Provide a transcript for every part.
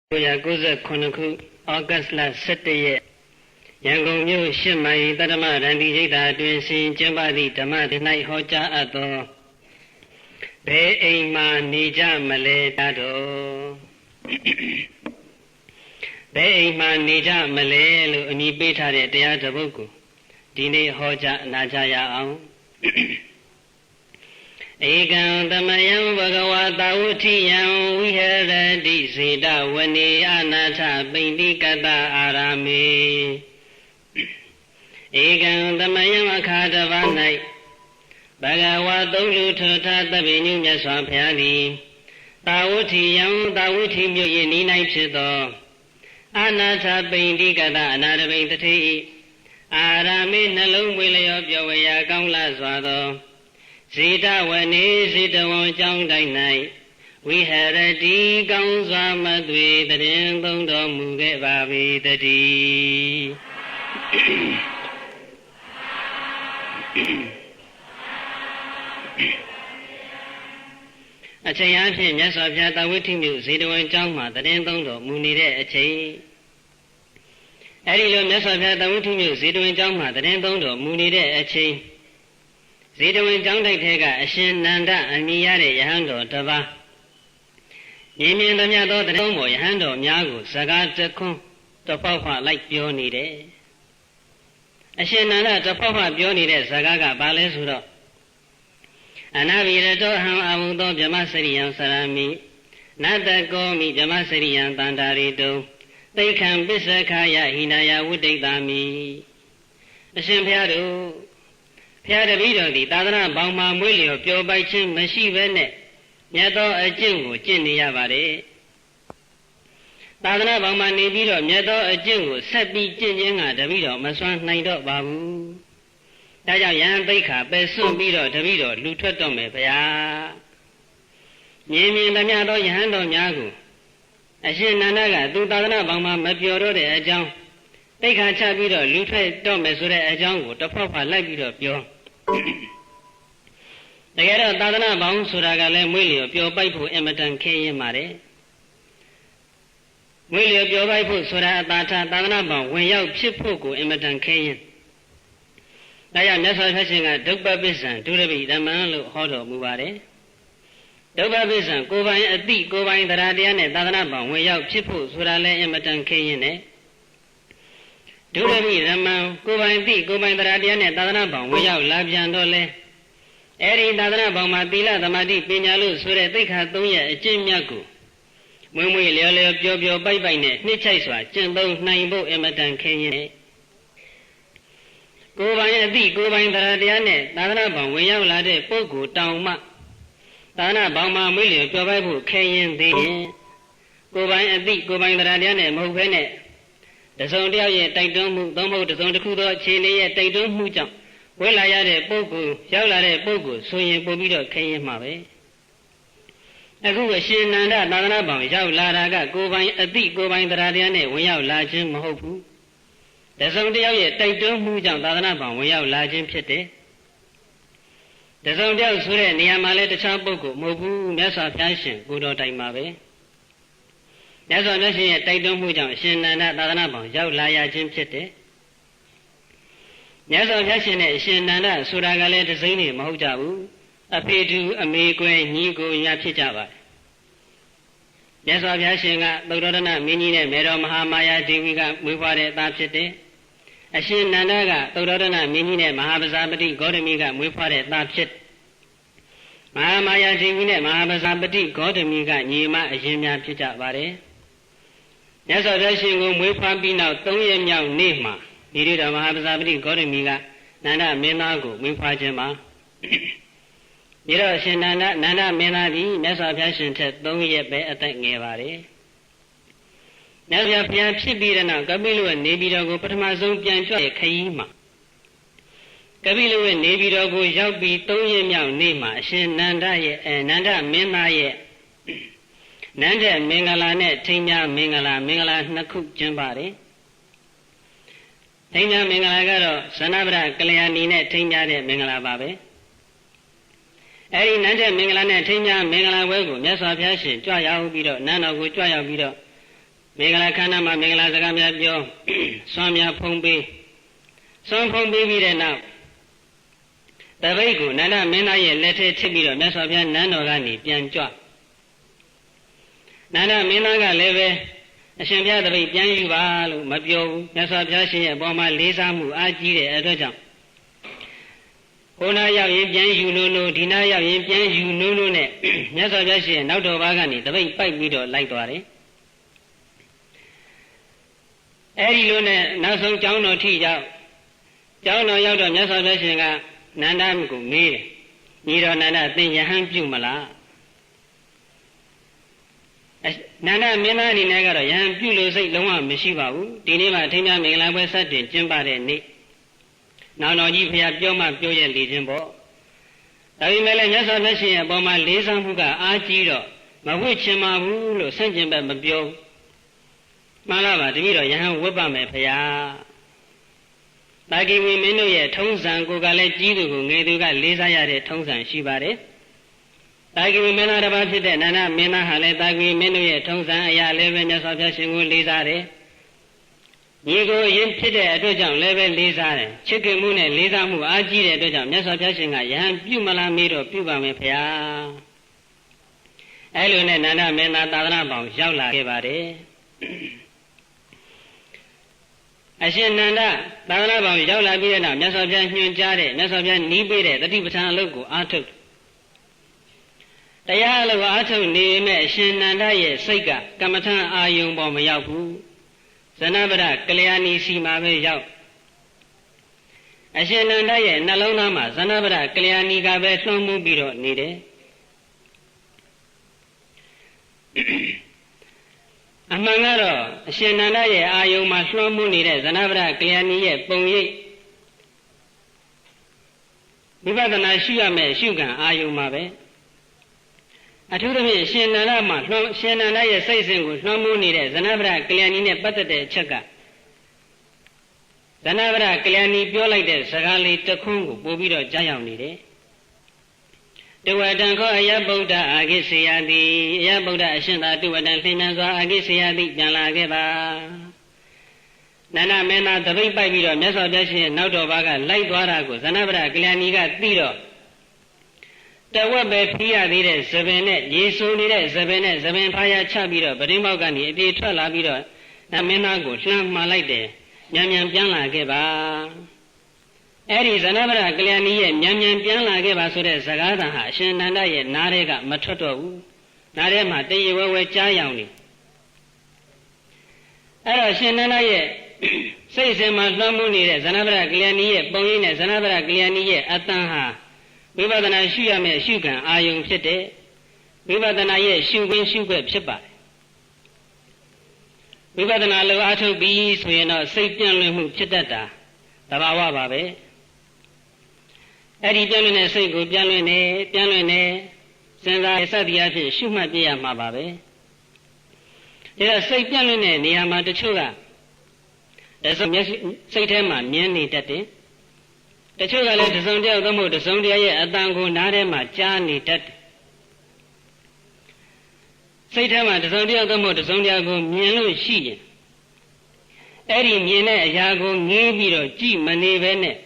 1999ခုဩဂတ်လ17ရက်ရန်ကုန်မြို့ရှစ်မိုင်တတ္တမရန္တိရိပ်သာတွင်ဆင်ကျင်းပသည့်ဓမ္မသစ်၌ဟောကြားအပ်သောဘယ်အိမ်မှာနေကြမလဲတတော်ဘယ်အိမ်မှာနေကြမလဲလို့အမည်ပေးထားတဲ့တရားတစ်ပုဒ်ကိုဒီနေ့ဟောကြားနာကြားရအောင်ဧကံသမယံဘဂဝါတာဝတိယံဝိဟရတိစေတဝနေအနာထပိဋိကတအာရမေဧကံသမယံအခါတစ်ပါး၌ဘဂဝါသုံးလူထောထားသဗ္ဗညုမြတ်စွာဘုရားသည်တာဝတိယံတာဝတိမြို့၏နီး၌ဖြစ်သောအနာထပိဋိကတအနာတပိတတိအာရမေနှလုံးမွေလျောပြောဝေရာကောင်းလာစွာသောဇေတဝနေဇေတဝံကျောင်းတိုင်း၌ဝိဟရတိကောင်းစွာမသွေတရင်သုံးတော်မူခဲ့ပါ၏တည်းအချိန်အားဖြင့်မြတ်စွာဘုရားတာဝတိမြို့ဇေတဝံကျောင်းမှာတရင်သုံးတော်မူနေတဲ့အချိန်အဲဒီလိုမြတ်စွာဘုရားတာဝတိမြို့ဇေတဝံကျောင်းမှာတရင်သုံးတော်မူနေတဲ့အချိန်ဇေတဝန်ကျောင်းတိုက်ထဲကအရှင်နန္ဒအမည်ရတဲ့ယဟန်တော်တစ်ပါးမြင်မြင်သမျှသောတရုံးပေါ်ယဟန်တော်များကိုစကားတခွန်းတပေါက်ဖလိုက်ပြောနေတယ်အရှင်နန္ဒတပေါက်ဖပြောနေတဲ့စကားကဘာလဲဆိုတော့အနာဘိရတောဟံအဝုသောဗြဟ္မစရိယံစရမိနတကောမိဗြဟ္မစရိယံတန္တာရိတုသိက္ခံပစ္စခာယဟိနာယဝိတ္တိတာမိအရှင်ဘုရားတို့ဘုရားတပည့်တော်သည်သာသနာပေါင်းမှာမွေးလျော်ပျော်ပိုက်ခြင်းမရှိဘဲနဲ့မြတ်သောအကျင့်ကိုကျင့်နေရပါတယ်သာသနာပေါင်းမှာနေပြီးတော့မြတ်သောအကျင့်ကိုဆက်ပြီးကျင့်ခြင်းကတပည့်တော်မစွမ်းနိုင်တော့ပါဘူးဒါကြောင့်ယဟန်သိက္ခာပယ်စွန့်ပြီးတော့တပည့်တော်လူထွက်တော့မယ်ဗျာမြင်မြင်သမျှသောယဟန်တော်များကိုအရှင်နန္ဒကသူသာသနာပေါင်းမှာမပျော်တော့တဲ့အကြောင်းသိက္ခာချပြီးတော့လူထွက်တော့မယ်ဆိုတဲ့အကြောင်းကိုတစ်ဖောက်ဖာလိုက်ပြီးတော့ပြောတကယ်တော့သာသနာပေါင်းဆိုတာကလည်းမွေးလျော်ပျော်ပိုက်ဖို့အင်မတန်ခဲရင်ပါတယ်မွေးလျော်ပျော်ပိုက်ဖို့ဆိုတာအတာထသာသနာပေါင်းဝင်ရောက်ဖြစ်ဖို့ကိုအင်မတန်ခဲရင်ဒါကြောင့်မြတ်စွာဘုရားရှင်ကဒုပ္ပပစ္စံဒုရပိဓမ္မံလို့ဟောတော်မူပါတယ်ဒုပ္ပပစ္စံကိုယ်ပိုင်အတိကိုယ်ပိုင်တရားတရားနဲ့သာသနာပေါင်းဝင်ရောက်ဖြစ်ဖို့ဆိုတာလည်းအင်မတန်ခဲရင်နဲ့ဒုရပိဓမ္မံကိုယ်ပိုင်တိကိုယ်ပိုင်တရားတရားနဲ့သာသနာပေါင်းဝင်ရောက်လာပြန်တော့လဲအဲဒီသာသနာပေါင်းမှာသီလသမာဓိပညာလို့ဆိုတဲ့သိက္ခာ၃ရပ်အကျင့်မြတ်ကိုမွေးမွေးလျော်လျော်ပျော်ပျော်ပိုက်ပိုက်နဲ့နှစ်ချိုက်စွာကျင့်သုံးနိုင်ဖို့အင်မတန်ခဲရင်ကိုယ်ပိုင်အတိကိုယ်ပိုင်တရားတရားနဲ့သာသနာပေါင်းဝင်ရောက်လာတဲ့ပုဂ္ဂိုလ်တောင်မှသာသနာပေါင်းမှာမွေးလျော်ပျော်ပိုက်ဖို့ခဲရင်သေးရင်ကိုယ်ပိုင်အတိကိုယ်ပိုင်တရားတရားနဲ့မဟုတ်ဘဲနဲ့တစုံတယောက်ရဲ့တိုက်တွန်းမှုသို့မဟုတ်တစုံတစ်ခုသောအခြေအနေရဲ့တိုက်တွန်းမှုကြောင့်ဝဲလာရတဲ့ပုဂ္ဂိုလ်ရောက်လာတဲ့ပုဂ္ဂိုလ်ဆိုရင်ပို့ပြီးတော့ခဲရင်မှာပဲအခုအရှင်နန္ဒသာသနာပေါင်းရောက်လာတာကကိုယ်ပိုင်အတိကိုယ်ပိုင်တရားတရားနဲ့ဝင်ရောက်လာခြင်းမဟုတ်ဘူးတစုံတယောက်ရဲ့တိုက်တွန်းမှုကြောင့်သာသနာပေါင်းဝင်ရောက်လာခြင်းဖြစ်တယ်တစုံတယောက်ဆိုတဲ့နေရာမှာလည်းတခြားပုဂ္ဂိုလ်မဟုတ်ဘူးမြတ်စွာဘုရားရှင်ကိုတော်တိုင်မှာပဲမြတ်စွာဘုရားရှင်ရဲ့တိုက်တွန်းမှုကြောင့်အရှင်နန္ဒသာသနာပေါင်းရောက်လာရခြင်းဖြစ်တယ်မြတ်စွာဘုရားရှင်နဲ့အရှင်နန္ဒဆိုတာကလည်းတစိမ့်နေမဟုတ်ကြဘူးအဖေတူအမေကွဲညီကိုညာဖြစ်ကြပါတယ်မြတ်စွာဘုရားရှင်ကသုတ္တရဏမင်းကြီးနဲ့မေတော်မဟာမာယာဒေဝီကမွေးဖွားတဲ့သားဖြစ်တယ်အရှင်နန္ဒကသုတ္တရဏမင်းကြီးနဲ့မဟာပဇာပတိဂေါတမီကမွေးဖွားတဲ့သားဖြစ်မဟာမာယာဒေဝီနဲ့မဟာပဇာပတိဂေါတမီကညီမအရင်များဖြစ်ကြပါတယ်မြတ်စွာဘုရားရှင်ကိုမွေးဖွားပြီးနောက်3ရက်မြောက်နေ့မှာဒီရတော်မဟာပဇာပတိဂေါတမီကနန္ဒမင်းသားကိုမွေးဖွားခြင်းမှာဒီတော့အရှင်နန္ဒမင်းသားသည်မြတ်စွာဘုရားရှင်ထက်3ရက်ပဲအသက်ငယ်ပါတယ်မြတ်စွာဘုရားဖြစ်ပြီးတဲ့နောက်ကပိလုဝေနေပြည်တော်ကိုပထမဆုံးပြန်ကြွတဲ့ခရီးမှာကပိလုဝေနေပြည်တော်ကိုရောက်ပြီး3ရက်မြောက်နေ့မှာအရှင်နန္ဒမင်းသားရဲ့နန်းတဲ့မင်္ဂလာနဲ့ထိမ်းမြမင်္ဂလာနှစ်ခုကျင်းပါတယ်ထိမ်းမြမင်္ဂလာကတော့ဇနဗရကလျာဏီနဲ့ထိမ်းမြတဲ့မင်္ဂလာပါပဲအဲဒီနန်းတဲ့မင်္ဂလာနဲ့ထိမ်းမြမင်္ဂလာဝဲကိုမြတ်စွာဘုရားရှင်ကြွရောက်ပြီးတော့နန်းတော်ကိုကြွရောက်ပြီးတော့ မင်္ဂလာခန္ဓာမှာမင်္ဂလာစကားများပြောဆွမ်းများဖုံးပေးဆွမ်းဖုံးပေးပြီးတဲ့နောက်တပိတ်ကိုနန္ဒမင်းသားရဲ့လက်ထဲထည့်ပြီးတော့မြတ်စွာဘုရားနန်းတော်ကနေပြန်ကြွနန္ဒမင်းသားကလည်းပဲအရှင်ဘုရားတပိတ်ပြန်ယူပါလို့မပြောဘူးမြတ်စွာဘုရားရှင်ရဲ့အပေါ်မှာလေးစားမှုအားကြီးတဲ့အတွက်ကြောင့်ဟိုနာရောက်ရင်ပြန်ယူလို့ဒီနာရောက်ရင်ပြန်ယူလို့နဲ့မြတ်စွာဘုရားရှင်ရဲ့နောက်တော်ဘာကနေတပိတ်ပိုက်ပြီးတော့လိုက်သွားတယ်အဲဒီလိုနဲ့နောက်ဆုံးကျောင်းတော်ထိရောက်ကျောင်းတော်ရောက်တော့မြတ်စွာဘုရားရှင်ကနန္ဒကိုမေးတယ်ညီတော်နန္ဒသင်ယဟန်ပြုမလားနန္ဒမင်းသားအနေနဲ့ကတော့ယဟန်ပြုလို့စိတ်လုံးဝမရှိပါဘူးဒီနေ့မှထိမ်းများမင်္ဂလာပွဲစတင်ကျင်းပတဲ့နေ့နောင်တော်ကြီးဘုရားပြောမှပြောရလေခြင်းပေါ့ဒါပေမဲ့လည်းမြတ်စွာဘုရားရှင်ရဲ့အပေါ်မှာလေးစားမှုကအားကြီးတော့မဝှက်ချင်ပါဘူးလို့ဆန့်ကျင်ဘက်မပြောမှန်လားပါတပည့်တော်ယဟန်ဝတ်ပါမယ်ဘုရားတာဂိဝီမင်းတို့ရဲ့ထုံးစံကိုကလည်းကြီးသူကိုငယ်သူကလေးစားရတဲ့ထုံးစံရှိပါတယ်တာဂိဝီမင်းသားတစ်ပါးဖြစ်တဲ့နန္ဒမင်းသားဟာလည်းတာဂိဝီမင်းတို့ရဲ့ထုံးစံအရာလည်းပဲမြတ်စွာဘုရားရှင်ကိုလေးစားတယ်ညီကိုရင်ဖြစ်တဲ့အတွက်ကြောင့်လည်းပဲလေးစားတယ်ချစ်ခင်မှုနဲ့လေးစားမှုအားကြီးတဲ့အတွက်ကြောင့်မြတ်စွာဘုရားရှင်ကယဟန်ပြုမလားမေးတော့ပြုပါမယ်ဘုရားအဲလိုနဲ့နန္ဒမင်းသားသာသနာပေါင်းရောက်လာခဲ့ပါတယ်အရှင်နန္ဒသာသနာပေါင်းရောက်လာပြီးတဲ့နောက်မြတ်စွာဘုရားညွှန်ကြားတဲ့မြတ်စွာဘုရားနီးပေးတဲ့တတိပဋ္ဌာန်အလုပ်ကိုအားထုတ်တရားအလုပ်အားထုတ်နေမဲ့အရှင်နန္ဒရဲ့စိတ်ကကမ္မထံအာယုံပေါ်မရောက်ဘူးဇနဗရကလျာဏီစီမှာပဲရောက်အရှင်နန္ဒရဲ့နှလုံးသားမှာဇနဗရကလျာဏီကပဲလွှမ်းမိုးပြီးတော့နေတယ်အမှန်ကတော့အရှင်နန္ဒရဲ့အာယုံမှာလွှမ်းမိုးနေတဲ့ဇနဗရကလျာဏီရဲ့ပုံရိပ်ဝိပဿနာရှုရမယ်ရှုခံအာယုံမှာပဲအထူးသဖြင့်ရှင်နန္ဒမှာရှင်နန္ဒရဲ့စိတ်စဉ်ကိုလွှမ်းမိုးနေတဲ့ဇနဗရကလျာဏီနဲ့ပတ်သက်တဲ့အချက်ကဇနဗရကလျာဏီပြောလိုက်တဲ့စကားလေးတစ်ခွန်းကိုပို့ပြီးတော့ကြားရောက်နေတယ်တဝတံခောအယဗုဒ္ဓအာဂိစေယတိအယဗုဒ္ဓအရှင်သာတဝတံလင်းမြန်စွာအာဂိစေယတိပြန်လာခဲ့ပါနန္ဒမင်းသားတပိတ်ပိုက်ပြီးတော့မြတ်စွာဘုရားရှင်နောက်တော်ဘာကလိုက်သွားတာကိုဇနဗရကလျာဏီကသိတော့တဝက်ပဲဖြီးရသေးတဲ့သပင်နဲ့ရေဆိုးနေတဲ့သပင်နဲ့သပင်ဖားရချပြီးတော့ပရင်းပေါက်ကနေအပြေထွက်လာပြီးတော့မင်းသားကိုလှမ်းမှလိုက်တယ်မြန်မြန်ပြန်လာခဲ့ပါအဲ့ဒီဇနဗရကလျာဏီရဲ့မြန်မြန်ပြန်လာခဲ့ပါဆိုတဲ့စကားသံဟာအရှင်နန္ဒရဲ့နားထဲကမထွက်တော့ဘူးနားထဲမှာတရေဝဲဝဲကြားရောင်နေအဲ့တော့ရှင်နန္ဒရဲ့စိတ်စဉ်မှာလွှမ်းမိုးနေတဲ့ဇနဗရကလျာဏီရဲ့ပုံရိပ်နဲ့ဇနဗရကလျာဏီရဲ့အတန်ဟာဝိပဿနာရှုရမယ့်ရှုခံအာယုံဖြစ်တဲ့ဝိပဿနာရဲ့ရှုခွင့်ရှုခွက်ဖြစ်ပါတယ်ဝိပဿနာလိုအားထုတ်ပြီးဆိုရင်တော့စိတ်ပြန့်လွင့်မှုဖြစ်တတ်တာသဘာဝပါပဲအဲ့ဒီပြန့်လွင့်တဲ့စိတ်ကိုပြန့်လွင့်နေစဉ်းစားစသည်အဖြစ်ရှုမှတ်ပြရမှာပါပဲဒါကစိတ်ပြန့်လွင့်တဲ့နေရာမှာတချို့ကစိတ်ထဲမှာမြင်နေတတ်တယ်တချို့ကလည်းတစုံတယောက်သို့မဟုတ်တစုံတယောက်ရဲ့အတန်ကိုနားထဲမှာကြားနေတတ်တယ်စိတ်ထဲမှာတစုံတယောက်သို့မဟုတ်တစုံတယောက်ကိုမြင်လို့ရှိရင်အဲ့ဒီမြင်တဲ့အရာကိုငေးပြီးတော့ကြည့်မနေပဲနဲ့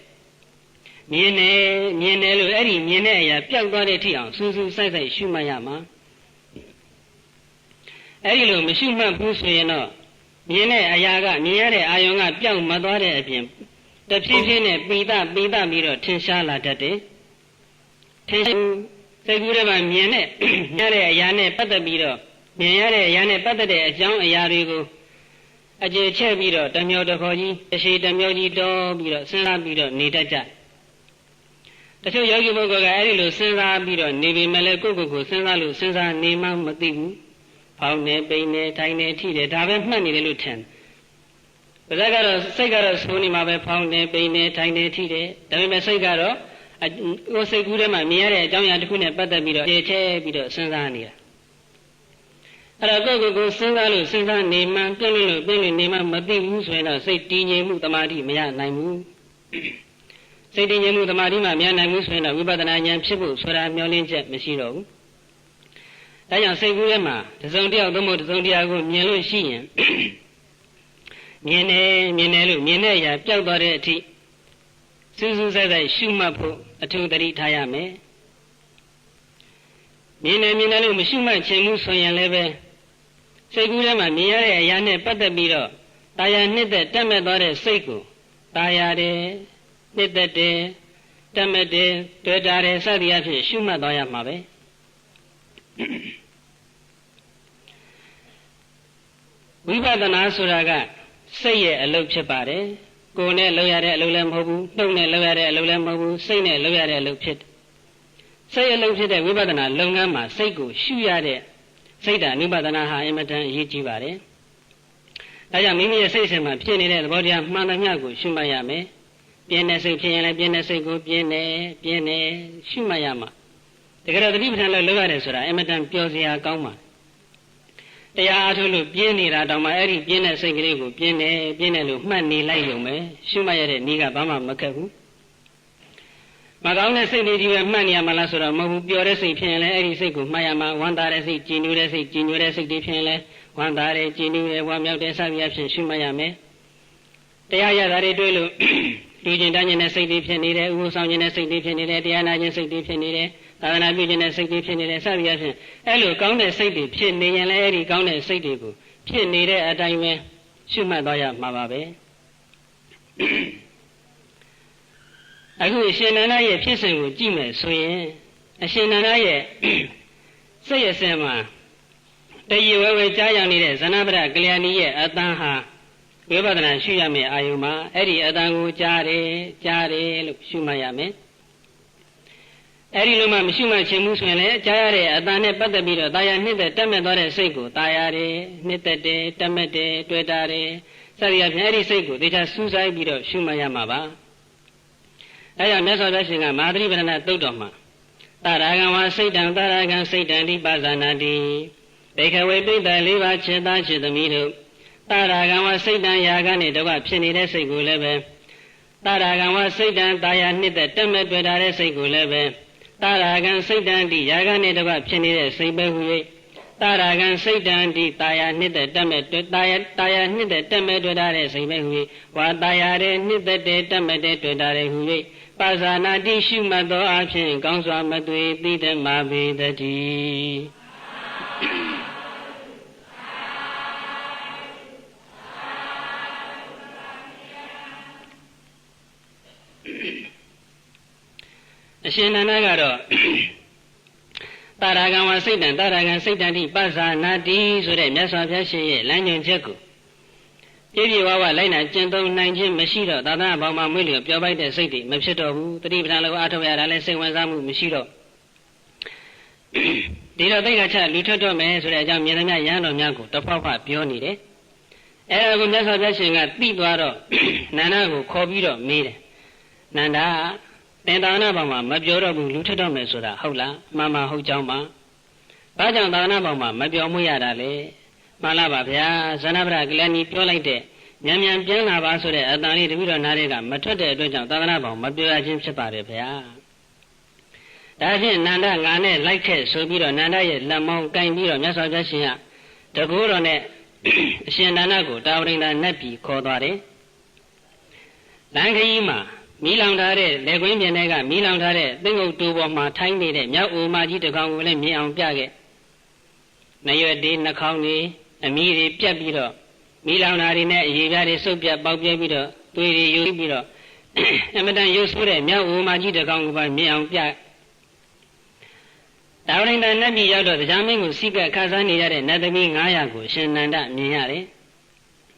မြင်တယ်လို့အဲ့ဒီမြင်တဲ့အရာပျောက်သွားတဲ့အထိအောင်စူးစူးဆိုင်ဆိုင်ရှုမှတ်ရမှာအဲ့ဒီလိုမရှုမှတ်ဘူးဆိုရင်တော့မြင်တဲ့အရာကမြင်ရတဲ့အာယုံကပျောက်မသွားတဲ့အပြင်တဖြည်းဖြည်းနဲ့ပိသပြီးတော့ထင်ရှားလာတတ်တယ်ထင်ရှားစိတ်ကူးထဲမှာမြင်တဲ့အရာနဲ့ပတ်သက်ပြီးတော့မြင်ရတဲ့အရာနဲ့ပတ်သက်တဲ့အကြောင်းအရာတွေကိုအကျေချက်ပြီးတော့တမျောတခေါ်ကြီးအရှိတမျောကြီးတော်ပြီးတော့စဉ်းစားပြီးတော့နေတတ်ကြတချို့ယောဂီပုဂ္ဂိုလ်ကအဲ့ဒီလိုစဉ်းစားပြီးတော့နေပေမဲ့လည်းကိုယ့်ကိုယ်စဉ်းစားလို့စဉ်းစားနေမှမသိဘူးဖောင်းနေပိန်နေထိုင်နေထိတယ်ဒါပဲမှတ်နေတယ်လို့ထင်တယ်ဒါကတော့စိတ်ကတော့ဆိုနေမှာပဲဖောင်းနေပိန်နေထိုင်နေထိတယ်ဒါပေမဲ့စိတ်ကတော့ကိုယ်စိတ်ကူးထဲမှာမြင်ရတဲ့အကြောင်းအရာတစ်ခုနဲ့ပတ်သက်ပြီးတော့အခြေပြီးတော့စဉ်းစားနေတာအဲ့တော့ကိုယ့်ကိုယ်စဉ်းစားလို့စဉ်းစားနေမှပြည့်လို့နေမှမသိဘူးဆိုရင်တော့စိတ်တည်ငြိမ်မှုတမာတိမရနိုင်ဘူးစိတ်တည်ငြိမ်မှုတမာတိမှမရနိုင်ဘူးဆိုရင်တော့ဝိပဿနာဉာဏ်ဖြစ်ဖို့ဆိုတာမျှော်လင့်ချက်မရှိတော့ဘူး ဒါကြောင့်စိတ်ကူးထဲမှာတစ်စုံတစ်ယောက်သို့မဟုတ်တစ်စုံတစ်ယောက်ကိုမြင်လို့ရှိရင်မြင်တယ်လို့မြင်တဲ့အရာပျောက်သွားတဲ့အထိစူးစူးဆိုင်ဆိုင်ရှုမှတ်ဖို့အထူးသတိထားရမယ်မြင်တယ်လို့မရှုမှတ်ခြင်းမှုဆိုရင်လည်းပဲစိတ်ကူးထဲမှာမြင်ရတဲ့အရာနဲ့ပတ်သက်ပြီးတော့တာယာနှစ်သက်တက်မဲ့သွားတဲ့စိတ်ကိုတာယာတယ်နှစ်သက်တယ်တက်မဲ့တယ်တွေ့တာတယ်စသည်အဖြစ်ရှုမှတ်သွားရမှာပဲဝိပဿနာဆိုတာကစိတ်ရဲ့အလုပ်ဖြစ်ပါတယ်ကိုယ်နဲ့လုပ်ရတဲ့အလုပ်လည်းမဟုတ်ဘူးနှုတ်နဲ့လုပ်ရတဲ့အလုပ်လည်းမဟုတ်ဘူးစိတ်နဲ့လုပ်ရတဲ့အလုပ်ဖြစ်စိတ်အလုပ်ဖြစ်တဲ့ဝိပဿနာလုပ်ငန်းမှာစိတ်ကိုရှုရတဲ့စိတ်ဓာတ်အနုပဒနာဟာအင်မတန်အရေးကြီးပါတယ်ဒါကြောင့်မိမိရဲ့စိတ်ဆင်မှာဖြစ်နေတဲ့သဘောတရားမှန်သမျှကိုရှုမှတ်ရမယ်ပြင်းတဲ့စိတ်ဖြစ်ရင်လည်းပြင်းတဲ့စိတ်ကိုပြင်းတယ်ရှုမှတ်ရမှာတကယ်တော့သတိပဋ္ဌာန်လုပ်ရတယ်ဆိုတာအင်မတန်ပျော်စရာကောင်းပါတရားအားထုတ်လို့ပြင်းနေတာတောင်မှအဲ့ဒီပြင်းတဲ့စိတ်ကလေးကိုပြင်းတယ်လို့မှတ်နေလိုက်ရုံပဲရှုမှတ်ရတဲ့နည်းကဘာမှမခက်ဘူးမကောင်းတဲ့စိတ်တွေကြီးပဲမှတ်နေရမှာလားဆိုတော့မဟုတ်ဘူးပျော်တဲ့စိတ်ဖြစ်ရင်လည်းအဲ့ဒီစိတ်ကိုမှတ်ရမှာဝမ်းသာတဲ့စိတ်ကြည်ညိုတဲ့စိတ်တွေဖြစ်ရင်လည်းဝမ်းသာတယ်ကြည်ညိုတယ်ဝမ်းမြောက်တယ်စသည်အဖြစ်ရှုမှတ်ရမယ်တရားရတာတွေတွေ့လို့လူကျင်တန်းကျင်တဲ့စိတ်တွေဖြစ်နေတယ်ဥပုသ်ဆောင်ကျင်တဲ့စိတ်တွေဖြစ်နေတယ်တရားနာကျင်စိတ်တွေဖြစ်နေတယ်သာသနာပြုကျင်တဲ့စိတ်တွေဖြစ်နေတယ်စသည်အဖြစ်အဲ့လိုကောင်းတဲ့စိတ်တွေဖြစ်နေရင်လည်းအဲ့ဒီကောင်းတဲ့စိတ်တွေကိုဖြစ်နေတဲ့အတိုင်းပဲရှုမှတ်သွားရမှာပါပဲအခုအရှင်နန္ဒရဲ့ဖြစ်စဉ်ကိုကြည့်မယ်ဆိုရင်အရှင်နန္ဒရဲ့စိတ်အစဉ်မှာတရေဝဲဝဲကြားရောက်နေတဲ့ဇဏဗရကလျာဏီရဲ့အတန်ဟာဝိပဿနာရှုရမယ့်အာယုမှာအဲ့ဒီအတန်ကိုကြားတယ်လို့ရှုမှတ်ရမယ်အဲ့ဒီလိုမှမရှုမှတ်ခြင်းမှုဆိုရင်လည်းကြားရတဲ့အတန်နဲ့ပတ်သက်ပြီးတော့တာယာနှစ်သက်တက်မဲ့သွားတဲ့စိတ်ကိုတာယာတယ်နှစ်သက်တယ်တက်မဲ့တယ်တွေ့တာတယ်စသည်အပြင်အဲ့ဒီစိတ်ကိုသေချာစူးစိုက်ပြီးတော့ရှုမှတ်ရမှာပါအဲကြောင့်မြတ်စွာဘုရားရှင်ကမဟာသတိပဋ္ဌာန်သုတ်တော်မှာတရာဂံဝါစိတ်တံတရာဂံစိတ်တံဒီပါဇာနာတိဘေခဝေပိဋ္ဌာ၄ပါးခြေသားခြေသမီးတို့တရာဂံဝါစိတ်တံယာကနဲ့တကွဖြစ်နေတဲ့စိတ်ကိုလည်းပဲတရာဂံဝါစိတ်တံတာယာနှစ်သက်တက်မဲ့တွေ့တာတဲ့စိတ်ကိုလည်းပဲတရာဂံစိတ်တံဒီယာကနဲ့တကွဖြစ်နေတဲ့စိတ်ပဲဟူ၍တရာဂံစိတ်တံဒီတာယာနှစ်သက်တက်မဲ့တွေ့တာယာနှစ်သက်တက်မဲ့တွေ့တာတဲ့စိတ်ပဲဟူ၍ဝါတာယာတဲ့နှစ်သက်တဲ့တက်မဲ့တဲ့တွေ့တာတဲ့ဟူ၍ပါဇာနာတိရှုမှတ်သောအဖြစ်ကောင်းစွာမသွေသိတတ်မှာပေတည်းအရှင်နန္ဒကတော့တာရာဂံဝစိတ်တံတာရာဂံစိတ်တံတိပါဇာနာတိဆိုတဲ့မြတ်စွာဘုရားရှင်ရဲ့လမ်းညွှန်ချက်ကိုပြည့်ပြည့်ဝဝလိုက်နာကျင့်သုံးနိုင်ခြင်းမရှိတော့သာသနာ့ဘောင်မှာမွေးလျော်ပျော်ပိုက်တဲ့စိတ်တွေမဖြစ်တော့ဘူးတတိပဌာန်လိုအားထုတ်ရတာလည်းစိတ်ဝင်စားမှုမရှိတော့ဒီတော့သိက္ခာချလူထွက်တော့မယ်ဆိုတဲ့အကြောင်းမြင်သမျှရဟန်းတော်များကိုတဖောက်ဖပြောနေတယ်အဲဒါကိုမြတ်စွာဘုရားရှင်ကသိသွားတော့နန္ဒကိုခေါ်ပြီးတော့မေးတယ်နန္ဒသင်္သာသနာဘောင်မှာမပြောတော့ဘူးလူထွက်တော့မယ်ဆိုတာဟုတ်လားမှန်မှဟုတ်ကြောင်းပါဘာကြောင့်သာသနာဘောင်မှာမပြောမွေးရတာလဲမှန်လားပါဗျာဇဏဗရကလျာဏီပြောလိုက်တဲ့မြန်ပြန်လာပါဆိုတဲ့အတန်လေးတပည့်တော်နားတွေကမထွက်တဲ့အတွက်ကြောင့်သာသနာဘောင်မပြောရခြင်းဖြစ်ပါတယ်ဗျာဒါဖြင့်နန္ဒငါနဲ့လိုက်ခဲ့ဆိုပြီးတော့နန္ဒရဲ့လက်မောင်းကင်ပြီးတော့မြတ်စွာဘုရားရှင်ကတကူတော်နဲ့အရှင်နန္ဒကိုတာဝရိန္ဒာနတ်ပြည်ခေါ်သွားတယ်လမ်းခရီးမှာမီးလောင်ထားတဲ့လက်ကွင်းပြင်ထဲကမီးလောင်ထားတဲ့သင်္ကုတ်တူပေါ်မှာထိုင်းနေတဲ့မြောက်အိုမကြီးတစ်ကောင်ကိုလည်းမြင်အောင်ပြခဲ့နရွက်တွေနှာခေါင်းတွေအမီးတွေပြတ်ပြီးတော့မီးလောင်တာတွေနဲ့အရေပြားတွေစုပ်ပြတ်ပေါက်ပြဲပြီးတော့သွေးတွေယိုပြီးတော့အမတန်ရုပ်ဆိုးတဲ့မြောက်အိုမကြီးတစ်ကောင်ကိုပါမြင်အောင်ပြတာဝရိန္ဒာနတ်ပြည်ရောက်တော့တရားမင်းကိုစိကခါစားနေရတဲ့နတ်သမီး900ကိုရှင်နန္ဒမြင်ရတယ်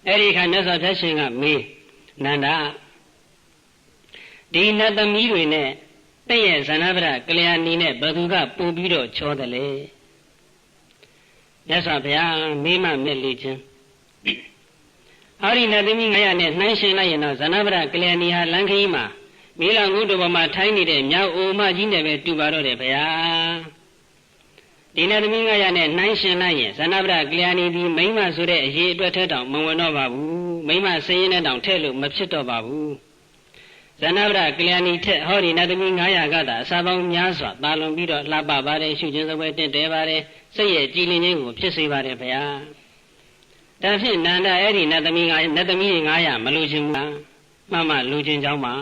အဲဒီခါမြတ်စွာဘုရားရှင်ကမေးနန္ဒဒီနတ်သမီးတွေနဲ့တည့်ရဲ့ဇဏဗရကလျာဏီနဲ့ဘသူကပို့ပြီးတော့ချောတယ်လေမြတ်စွာဘုရားမေးမှမြက်လေခြင်းဟောဒီနတ်သမီး900နဲ့နှိုင်းရှင်လိုက်ရင်တော့ဇဏဗရကလျာဏီဟာလမ်းခရီးမှာမီးလောင်ကုတ်တော်မှာထိုင်းနေတဲ့မြောက်အိုမကြီးနဲ့ပဲတူပါတော့တယ်ဗျာဒီနတ်သမီး900နဲ့နှိုင်းရှင်လိုက်ရင်ဇဏဗရကလျာဏီဒီမိမဆိုတဲ့အရေးအတွက်ထဲတောင်မဝင်တော့ပါဘူးမိမစည်ရင်နဲ့တောင်ထဲလို့မဖြစ်တော့ပါဘူး ဇဏဗရကလျာဏီထက်ဟောဒီနတ်သမီး900ကသာအစာပေါင်းများစွာတာလွန်ပြီးတော့လှပပါတယ်ရှုခြင်းစပွဲတင့်တယ်ပါတယ်စိတ်ရဲ့ကြည်လင်ခြင်းကိုဖြစ်စေပါတယ်ဗျာဒါဖြင့်နန္ဒအဲ့ဒီနတ်သမီး900မလိုချင်ဘူးလားမှန်မှလိုချင်ကြောင်းပါ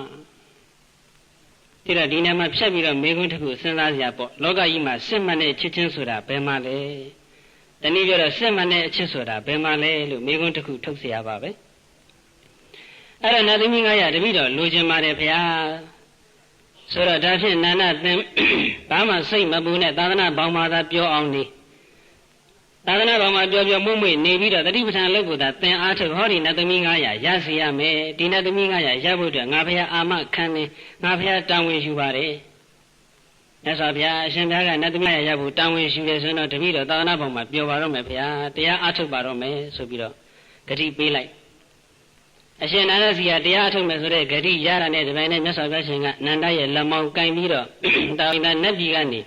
ဒီတော့ဒီနေ့မှဖြတ်ပြီးတော့မေခွန်းတစ်ခုစဉ်းစားစရာပေါ့လောကကြီးမှာစစ်မှန်တဲ့ချစ်ချင်းဆိုတာဘယ်မှာလဲတနည်းပြောတော့စစ်မှန်တဲ့အချစ်ဆိုတာဘယ်မှာလဲလို့မေခွန်းတစ်ခုထုတ်เสียပါပဲအဲ့တော့နတ်သမီး900တပည့်တော်လိုချင်ပါတယ်ဗျာဆိုတော့ဒါဖြင့်နန္ဒသင်ဘာမှစိတ်မပူနဲ့သာသနာပေါင်းမှာသာပြောအောင်နေသာသနာပေါင်းမှာပြောမွေ့နေပြီးတော့တတိပဋ္ဌာန်လုပ်ကိုသာသင်အားထုတ်ဟောဒီနတ်သမီး900ရစီရမယ်ဒီနတ်သမီး900ရဖို့အတွက်ငါဖះအာမခံနေငါဖះတာဝန်ယူပါတယ်မြတ်စွာဘုရားအရှင်ဘုရားကနတ်သမီး900ရဖို့တာဝန်ယူတယ်ဆိုတော့တပည့်တော်သာသနာပေါင်းမှာပြောပါတော့မယ်ဗျာတရားအားထုတ်ပါတော့မယ်ဆိုပြီးတော့ဂတိပေးလိုက်အရှင်နန္ဒစီကတရားအထုတ်မယ်ဆိုတဲ့ဂတိရတာနဲ့ဒီပိုင်းနဲ့မြတ်စွာဘုရားရှင်ကနန္ဒရဲ့လက်မောင်းကင်ပြီးတော့တာဝိနာနတ်ပြည်ကနေ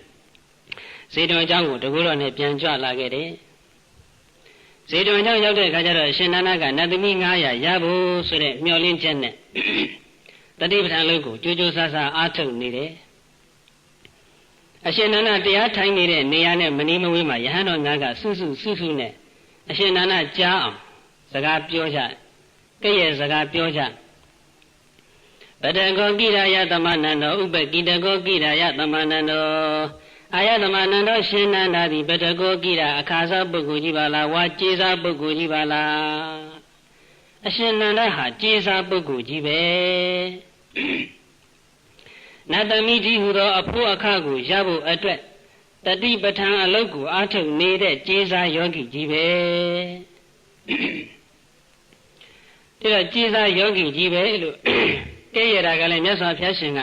ဇေတဝန်เจ้าကိုတကူတော်နဲ့ပြန်ကြွလာခဲ့တယ်ဇေတဝန်เจ้าရောက်တဲ့အခါကျတော့အရှင်နန္ဒကနတ်သမီး900ရဖို့ဆိုတဲ့မျှော်လင့်ချက်နဲ့တတိပဋ္ဌာန်လုံးကိုကြိုးကြိုးဆဆအားထုတ်နေတယ်အရှင်နန္ဒတရားထိုင်နေတဲ့နေရာနဲ့မနီးမဝေးမှာယဟန်တော်များကစုစုနဲ့အရှင်နန္ဒကြားအောင်စကားပြောကြကဲ့ရဲ့စကားပြောကြပတကောကိရာယသမဏန္တောဥပကိတကောကိရာယသမဏန္တောအာယသမဏန္တောရှင်နန္ဒာသည်ပတကောကိရာအခါစားပုဂ္ဂိုလ်ကြီးပါလားဝါကျေးစားပုဂ္ဂိုလ်ကြီးပါလားအရှင်နန္ဒဟာကျေးစားပုဂ္ဂိုလ်ကြီးပဲနတ်သမီးကြီးဟူသောအဖို့အခကိုရဖို့အတွက်တတိပဋ္ဌာန်အလုပ်ကိုအားထုတ်နေတဲ့ကျေးစားယောဂီကြီးပဲဒီတော့ကျေးစားယောဂီကြီးပဲလို့ကဲ့ရတာကလည်းမြတ်စွာဘုရားရှင်က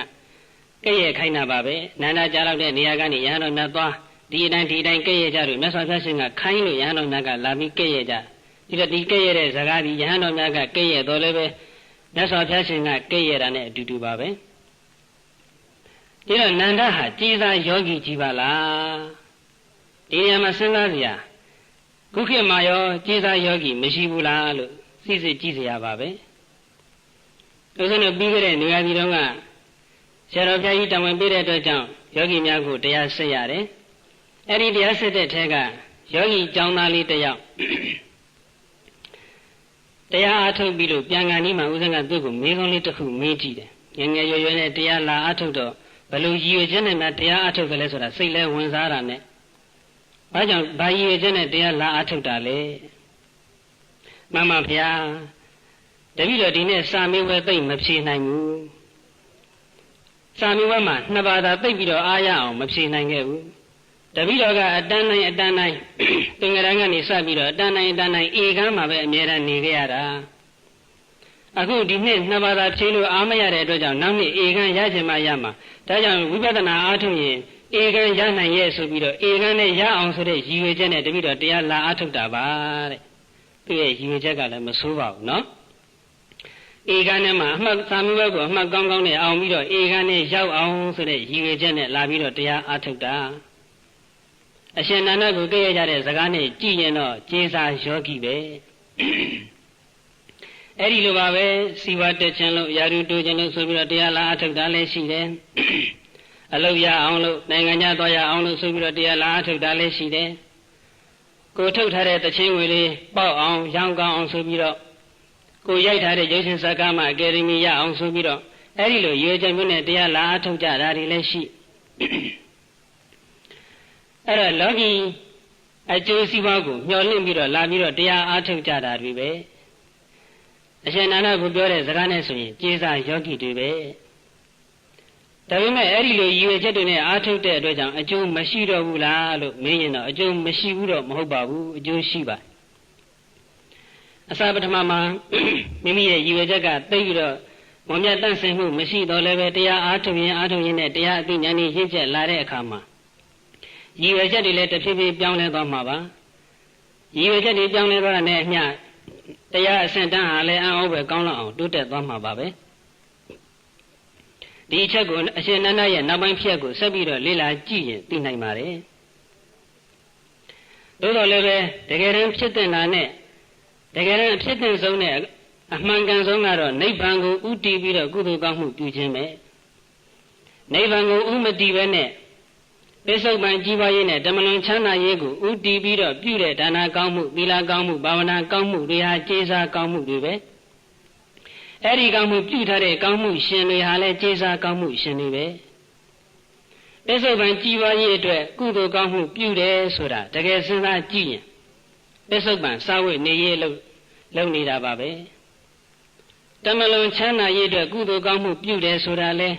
ကဲ့ရခိုင်းတာပါပဲနန္ဒကြားလောက်တဲ့နေရာကနေရဟန်းတော်များသွားဒီအတိုင်းကဲ့ရကြလို့မြတ်စွာဘုရားရှင်ကခိုင်းလို့ရဟန်းတော်များကလာပြီးကဲ့ရကြဒီတော့ဒီကဲ့ရတဲ့ဇာတိရဟန်းတော်များကကဲ့ရတော်လည်းပဲမြတ်စွာဘုရားရှင်ကကဲ့ရတာနဲ့အတူတူပါပဲဒီတော့နန္ဒဟာကျေးစားယောဂီကြီးပါလားဒီနေရာမှာစဉ်းစားစရာခုခေတ်မှာရောကျေးစားယောဂီမရှိဘူးလားလို့စစ်ကြည့်စရာပါပဲတို့ဆိုတော့ပြီးခဲ့တဲ့နေရာကြီးတုန်းကဆရာတော်ဘုရားကြီးတာဝန်ပေးတဲ့အတွက်ကြောင့်ယောဂီများကိုတရားဆက်ရတယ်အဲ့ဒီတရားဆက်တဲ့ထဲကယောဂီကျောင်းသားလေးတစ်ယောက်တရားအားထုတ်ပြီးလို့ပြန်ကန်ဒီမှာဦးဇင်းကသူ့ကိုမေးခွန်းလေးတစ်ခုမေးကြည့်တယ်ငယ်ရွယ်နဲ့တရားလာအားထုတ်တော့ဘယ်လိုရည်ရွယ်ချက်နဲ့များတရားအားထုတ်ကြလဲဆိုတာစိတ်လဲဝင်စားတာနဲ့ဘာကြောင့်ဘာရည်ရွယ်ချက်နဲ့တရားလာအားထုတ်တာလဲမှန်ပါဗျာတပည့်တော်ဒီနေ့စာမေးပွဲသိမ့်မဖြေနိုင်ဘူးစာမေးပွဲမှာနှစ်ပါးသာသိပ်ပြီးတော့အားရအောင်မဖြေနိုင်ခဲ့ဘူးတပည့်တော်ကအတန်းတိုင်းသူငယ်တိုင်းကနေစပြီးတော့အတန်းတိုင်းဧကန်းမှာပဲအမြဲတမ်းနေခဲ့ရတာအခုဒီနှစ်နှစ်ပါးသာဖြေလို့အားမရတဲ့အတွက်ကြောင့်နောက်နှစ်ဧကန်းရချင်မှရမှာဒါကြောင့်ဝိပဿနာအားထုတ်ရင်ဧကန်းရနိုင်ရဲ့ဆိုပြီးတော့ဧကန်းနဲ့ရအောင်ဆိုတဲ့ရည်ရွယ်ချက်နဲ့တပည့်တော်တရားလာအားထုတ်တာပါတဲ့သူရဲ့ရည်ရွယ်ချက်ကလည်းမဆိုးပါဘူးနော်ဧကန်းနဲ့မှာအမှတ်စာမေးပွဲကိုအမှတ်ကောင်းနဲ့အောင်ပြီးတော့ဧကန်းနဲ့ရောက်အောင်ဆိုတဲ့ရည်ရွယ်ချက်နဲ့လာပြီးတော့တရားအားထုတ်တာအရှင်နန္ဒကိုကြည့်ရကြတဲ့စကားနဲ့ကြည်ရင်တော့ကျေးစားယောဂီပဲအဲ့ဒီလိုပါပဲစီဝါတက်ခြင်းလို့ယာရုတိုးခြင်းလို့ဆိုပြီးတော့တရားလာအားထုတ်တာလည်းရှိတယ်အလုပ်ရအောင်လို့နိုင်ငံခြားသွားရအောင်လို့ဆိုပြီးတော့တရားလာအားထုတ်တာလည်းရှိတယ်ကိုထုတ်ထားတဲ့တခြင်းငွေလေးပေါက်အောင်ရောင်းကောင်းအောင်ဆိုပြီးတော့ကိုရိုက်ထားတဲ့ရုပ်ရှင်ဇာတ်ကားမှာအကယ်ဒမီရအောင်ဆိုပြီးတော့အဲ့ဒီလိုရွေးချက်မျိုးနဲ့တရားလာအားထုတ်ကြတာတွေလည်းရှိအဲ့တော့လောကီအကျိုးစီးပွားကိုမျှော်လင့်ပြီးတော့လာပြီးတော့တရားအားထုတ်ကြတာတွေပဲအရှင်နန္ဒကိုပြောတဲ့စကားနဲ့ဆိုရင်ကျေးစားယောဂီတွေပဲဒါပေမဲ့အဲ့ဒီလိုရည်ရွယ်ချက်တွေနဲ့အားထုတ်တဲ့အတွက်ကြောင့်အကျိုးမရှိတော့ဘူးလားလို့မေးရင်တော့အကျိုးမရှိဘူးတော့မဟုတ်ပါဘူးအကျိုးရှိပါအစပထမမှာမိမိရဲ့ရည်ရွယ်ချက်ကသိပြီးတော့မွန်မြတ်တန့်စင်မှုမရှိတော့လည်းပဲတရားအားထုတ်ရင်နဲ့တရားအသိဉာဏ်ကြီးရင့်ကျက်လာတဲ့အခါမှာရည်ရွယ်ချက်တွေလည်းတစ်ဖြည်းဖြည်းပြောင်းလဲသွားမှာပါရည်ရွယ်ချက်တွေပြောင်းလဲသွားတဲ့အမျှတရားအဆင့်တန်းဟာလည်းအံ့ဩပဲကောင်းလောက်အောင်တိုးတက်သွားမှာပါပဲဒီအချက်ကိုအရှင်နန္ဒရဲ့နောက်ပိုင်းဖြစ်ကိုဆက်ပြီးတော့လေ့လာကြည့်ရင်သိနိုင်ပါတယ်သို့တော်လည်းပဲတကယ်တမ်းဖြစ်တဲ့နာနဲ့တကယ်တမ်းဖြစ်တဲ့ဆုံးနဲ့ အမှန်ကန်ဆုံးကတော့နိဗ္ဗာန်ကိုဥတည်ပြီးတော့ကုသိုလ်ကောင်းမှုပြုခြင်းပဲနိဗ္ဗာန်ကိုဥမတည်ပဲနဲ့ပိဿုပန်ကြီးပွားရေးနဲ့ဓမ္မလွန်ချမ်းသာရေးကိုဥတည်ပြီးတော့ပြုတဲ့ဒါနကောင်းမှုသီလကောင်းမှုဘာဝနာကောင်းမှုတွေဟာကျေးဇာကောင်းမှုတွေပဲအဲ့ဒီကောင်းမှုပြုထားတဲ့ကောင်းမှုရှင်တွေဟာလည်းကျေးဇာကောင်းမှုရှင်တွေပဲပိဿုပန်ကြီးပွားရေးအတွက်ကုသိုလ်ကောင်းမှုပြုတယ်ဆိုတာတကယ်စဉ်းစားကြည့်ရင်ပိဿုပန်စာဝိနေရေးလုပ်နေတာပါပဲဓမ္မလွန်ချမ်းသာရေးအတွက်ကုသိုလ်ကောင်းမှုပြုတယ်ဆိုတာလဲ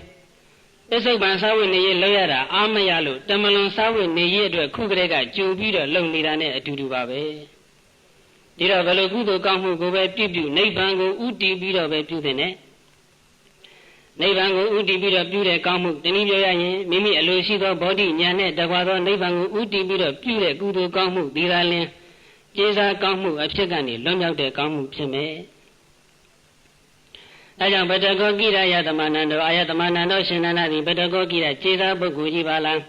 ပိဿုပန်စာဝိနေရေးလုပ်ရတာအားမရလို့ဓမ္မလွန်စာဝိနေရေးအတွက်ခုကလေးကကြိုပြီးတော့လုပ်နေတာနဲ့အတူတူပါပဲဒီတော့ဘယ်လိုကုသိုလ်ကောင်းမှုကိုပဲပြုနိဗ္ဗာန်ကိုဥတည်ပြီးတော့ပဲပြုတဲ့နဲ့နိဗ္ဗာန်ကိုဥတည်ပြီးတော့ပြုတဲ့ကောင်းမှုတနည်းပြောရရင်မိမိအလိုရှိသောဘောဓိဉာဏ်နဲ့တကွာသောနိဗ္ဗာန်ကိုဥတည်ပြီးတော့ပြုတဲ့ကုသိုလ်ကောင်းမှုဒီသာလင်းကျေးဇာကောင်းမှုအဖြစ်ကနေလွတ်မြောက်တဲ့ကောင်းမှုဖြစ်မယ်အဲကြောင့်ဗတ္တကောကိရယသမဏန္တောအာယသမဏန္တောရှင်နန္ဒသည်ဗတ္တကောကိရကျေးဇာပုဂ္ဂိုလ်ကြီးပါလား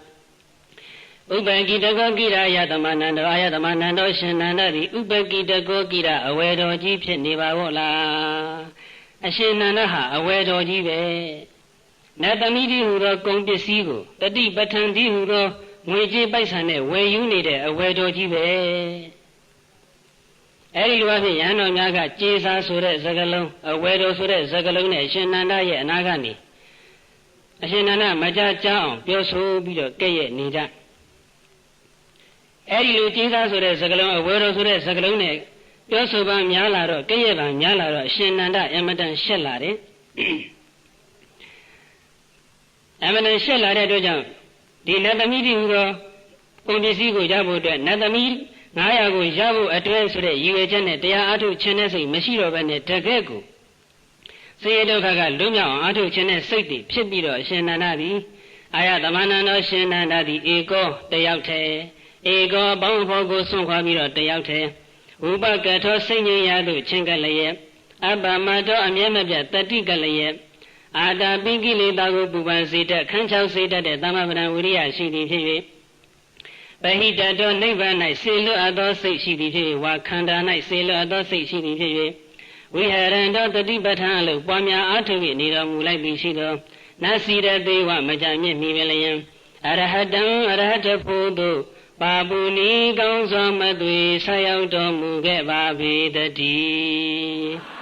ဥပ္ပကိတကောကိရယသမဏန္တောအာယသမဏန္တောရှင်နန္ဒသည်ဥပ္ပကိတကောကိရအဝေတော်ကြီးဖြစ်နေပါဘောလားအရှင်နန္ဒဟာအဝေတော်ကြီးပဲနတ်သမီးကြီးဟူသောကုန်ပစ္စည်းကိုတတိပဋ္ဌာန်ကြီးဟူသောငွေကြေးပိုက်ဆံနဲ့ဝယ်ယူနေတဲ့အဝေတော်ကြီးပဲအဲဒီလိုအဖြစ်ယဟန်တော်များကကျေးဇာဆိုတဲ့စကားလုံးအဝေတော်ဆိုတဲ့စကားလုံးနဲ့အရှင်နန္ဒရဲ့အနာကနေအရှင်နန္ဒမကြကြောင်းပြောဆိုပြီးတော့ကဲ့ရဲ့နေကြအဲဒီလိုကျေးဇာဆိုတဲ့စကားလုံးအဝေတော်ဆိုတဲ့စကားလုံးနဲ့ပြောဆိုပါများလာတော့ကဲ့ရဲ့ပါများလာတော့အရှင်နန္ဒအမတန်ရှက်လာတယ်အမတန်ရှက်လာတဲ့အတွက်ကြောင့်ဒီနတ်သမီးတွေဟူသောကုန်ပစ္စည်းကိုရဖို့အတွက်နတ်သမီး900ကိုရဖို့အတွဲဆိုတဲ့ရည်ရွယ်ချက်နဲ့တရားအားထုတ်ခြင်းနဲ့စိတ်မရှိတော့ဘဲနဲ့တကယ့်ကိုဆင်းရဲဒုက္ခကလွတ်မြောက်အောင်အားထုတ်ခြင်းနဲ့စိတ်တွေဖြစ်ပြီးတော့အရှင်နန္ဒသည်အာယသမဏန္တောရှင်နန္ဒသည်ဧကောတယောက်တည်းဧကောဘောင်းဖို့ကိုစွန့်ခွာပြီးတော့တယောက်တည်းဥပကထောစိတ်ငြိမ်ရသို့ချင်းကလည်းရဲ့အပ္ပမတောအမြဲမပြတ်တတိကလည်းရဲ့အာတာပိကိလေသာကိုပူပန်စေတတ်ခန်းချောက်စေတတ်တဲ့သမဗရံဝိရိယရှိသည်ဖြစ်၍ပဟိတတောနိဗ္ဗာန်၌စေလွတ်အပ်သောစိတ်ရှိသည်ဖြစ်၍ဝါခန္ဓာ၌စေလွတ်အပ်သောစိတ်ရှိသည်ဖြစ်၍ဝိဟရန္တောတတိပဋ္ဌာန်အလို့ပွားများအားထုတ်၍နေတော်မူလိုက်ပြီးရှိသောနစီရသေးဝမကြမြင့်မိပင်လျင်အရဟတံအရဟတဖို့သို့ပါပူနီကောင်းစွာမသွေဆက်ရောက်တော်မူခဲ့ပါပေတည်း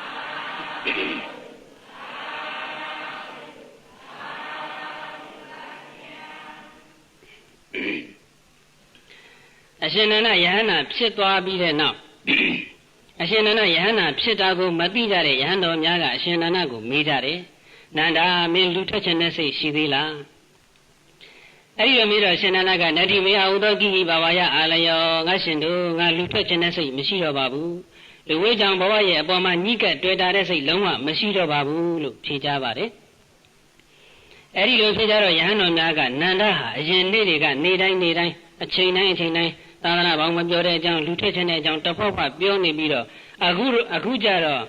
အရှင်နန္ဒယဟန္တာဖြစ်သွားပြီးတဲ့နောက်အရှင်နန္ဒယဟန္တာဖြစ်တာကိုမသိကြတဲ့ယဟန်တော်များကအရှင်နန္ဒကိုမေးကြတယ်နန္ဒာမင်းလူထွက်ခြင်းနဲ့စိတ်ရှိသေးလားအဲ့ဒီလိုမေးတော့ရှင်နန္ဒကနတ္တိမေယဥသောကိဟိဘာဝယအာလယောငါရှင်တို့ငါလူထွက်ခြင်းနဲ့စိတ်မရှိတော့ပါဘူးလူဝိကြောင့်ဘဝရဲ့အပေါ်မှာညှိကပ်တွေ့တာတဲ့စိတ်လုံးဝမရှိတော့ပါဘူးလို့ဖြေကြပါတယ်အဲ့ဒီလိုဖြေကြတော့ယဟန်တော်များကနန္ဒဟာအရင်နေ့တွေကနေတိုင်းအချိန်တိုင်းသာသနာ့ဘောင်မပြောတဲ့အကြောင်းလူထွက်ခြင်းတဲ့အကြောင်းတဖောက်ဖပြောနေပြီးတော့အခုကြတော့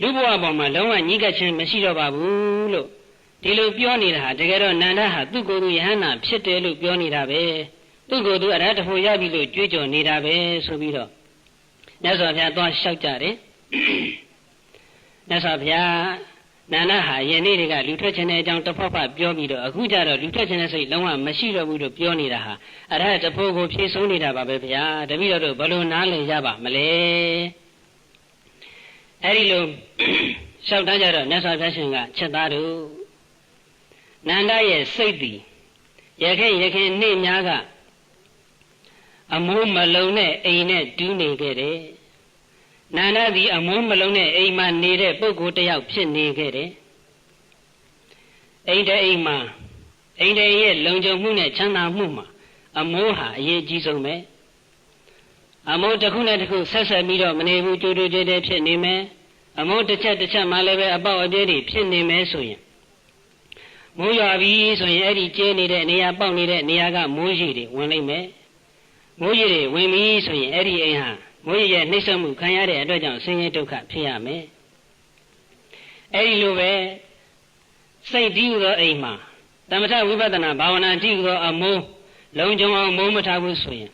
လူဘဝပေါ်မှာလုံးဝညှိကပ်ခြင်းမရှိတော့ပါဘူးလို့ဒီလိုပြောနေတာဟာတကယ်တော့နန္ဒဟာသူ့ကိုယ်သူယဟန္တာဖြစ်တယ်လို့ပြောနေတာပဲသူ့ကိုယ်သူအရဟတဖို့ရပြီလို့ကြွေးကြော်နေတာပဲဆိုပြီးတော့မြတ်စွာဘုရားသွားလျှောက်ကြတယ်မြတ်စွာဘုရားနန္ဒဟာယနေ့တွေကလူထွက်ခြင်းတဲ့အကြောင်းတဖောက်ဖပြောပြီးတော့အခုကျတော့လူထွက်ခြင်းတဲ့စိတ်လုံးဝမရှိတော့ဘူးလို့ပြောနေတာဟာအရဟတဖို့ကိုဖြည့်ဆုံးနေတာပါပဲဗျာတပည့်တော်တို့ဘယ်လိုနားလည်ရပါမလဲအဲဒီလိုလျှောက်တန်းကြတော့မြတ်စွာဘုရားရှင်ကချက်သားတို့နန္ဒရဲ့စိတ်သည်ရခင်နေ့များကအမိုးမလုံးနဲ့အိမ်နဲ့တူးနေခဲ့တယ်နန္ဒသည်အမိုးမလုံးနဲ့အိမ်မှာနေတဲ့ပုဂ္ဂိုလ်တစ်ယောက်ဖြစ်နေခဲ့တယ်အိမ်ရဲ့လုံခြုံမှုနဲ့ချမ်းသာမှုမှာအမိုးဟာအရေးကြီးဆုံးပဲအမိုးတစ်ခုနဲ့တစ်ခုဆက်ဆက်ပြီးတော့မနေဘူးတူတူတဲတဲဖြစ်နေမယ်အမိုးတစ်ချက်မှလည်းပဲအပေါက်အပြဲတွေဖြစ်နေမယ်ဆိုရင်မိုးရွာပြီဆိုရင်အဲ့ဒီကျဲနေတဲ့နေရာပေါက်နေတဲ့နေရာကမိုးရေတွေဝင်လိမ့်မယ်မိုးရေတွေဝင်ပြီဆိုရင်အဲ့ဒီအိမ်ဟာမိုးရေရဲ့နှိမ့်ဆက်မှုခံရတဲ့အတွက်ကြောင့်ဆင်းရဲဒုက္ခဖြစ်ရမယ်အဲ့ဒီလိုပဲစိတ်တည်ဟူသောအိမ်မှာသမထဝိပဿနာဘာဝနာတည်ဟူသောအမိုးလုံခြုံအောင်မိုးမထားဘူးဆိုရင်